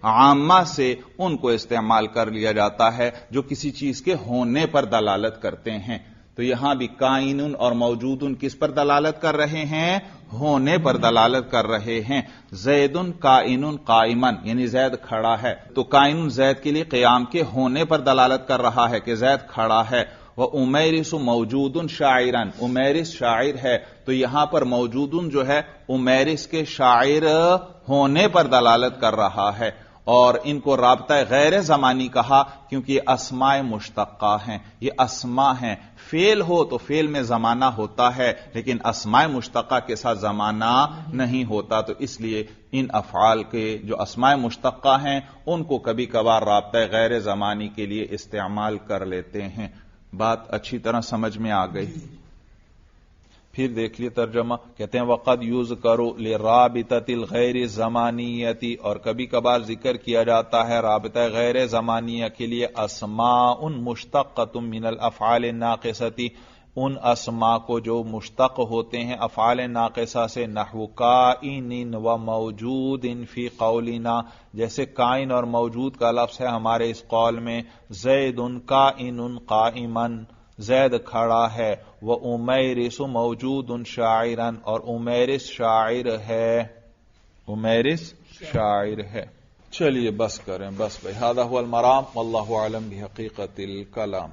عامہ سے، ان کو استعمال کر لیا جاتا ہے جو کسی چیز کے ہونے پر دلالت کرتے ہیں۔ تو یہاں بھی کائنن اور موجودن کس پر دلالت کر رہے ہیں؟ ہونے پر دلالت کر رہے ہیں۔ زیدن کائنن قائمن، یعنی زید کھڑا ہے، تو کائنن زید کے لیے قیام کے ہونے پر دلالت کر رہا ہے کہ زید کھڑا ہے۔ وَأُمَيْرِسُ مَوْجُودٌ شَاعِرًا، امیرس شاعر ہے، تو یہاں پر موجودن جو ہے امیرس کے شاعر ہونے پر دلالت کر رہا ہے۔ اور ان کو رابطہ غیر زمانی کہا کیونکہ یہ اسماء مشتقہ ہیں، یہ اسماء ہیں. فعل ہو تو فعل میں زمانہ ہوتا ہے لیکن اسماء مشتقہ کے ساتھ زمانہ نہیں ہوتا، تو اس لیے ان افعال کے جو اسماء مشتقہ ہیں ان کو کبھی کبھار رابطہ غیر زمانی کے لیے استعمال کر لیتے ہیں. بات اچھی طرح سمجھ میں آ گئی؟ پھر دیکھ لیے ترجمہ. کہتے ہیں وقد یذکر لرابطۃ الغیر زمانیتی، اور کبھی کبھار ذکر کیا جاتا ہے رابطہ غیر زمانیہ کے لیے اسماء مشتقۃ من الافعال الناقصۃ، ان اسماء کو جو مشتق ہوتے ہیں افعال ناقصہ سے، نحو کائن و موجود فی قولنا، جیسے کائن اور موجود کا لفظ ہے ہمارے اس قول میں. زید کائن قائما، زید کھڑا ہے. وہ امیرس موجود شاعرا، اور امیرس شاعر ہے، امیرس شاعر ہے. چلیے بس کریں، بس بھائی. ھذا ھو المرام واللہ اعلم بحقیقت الکلام.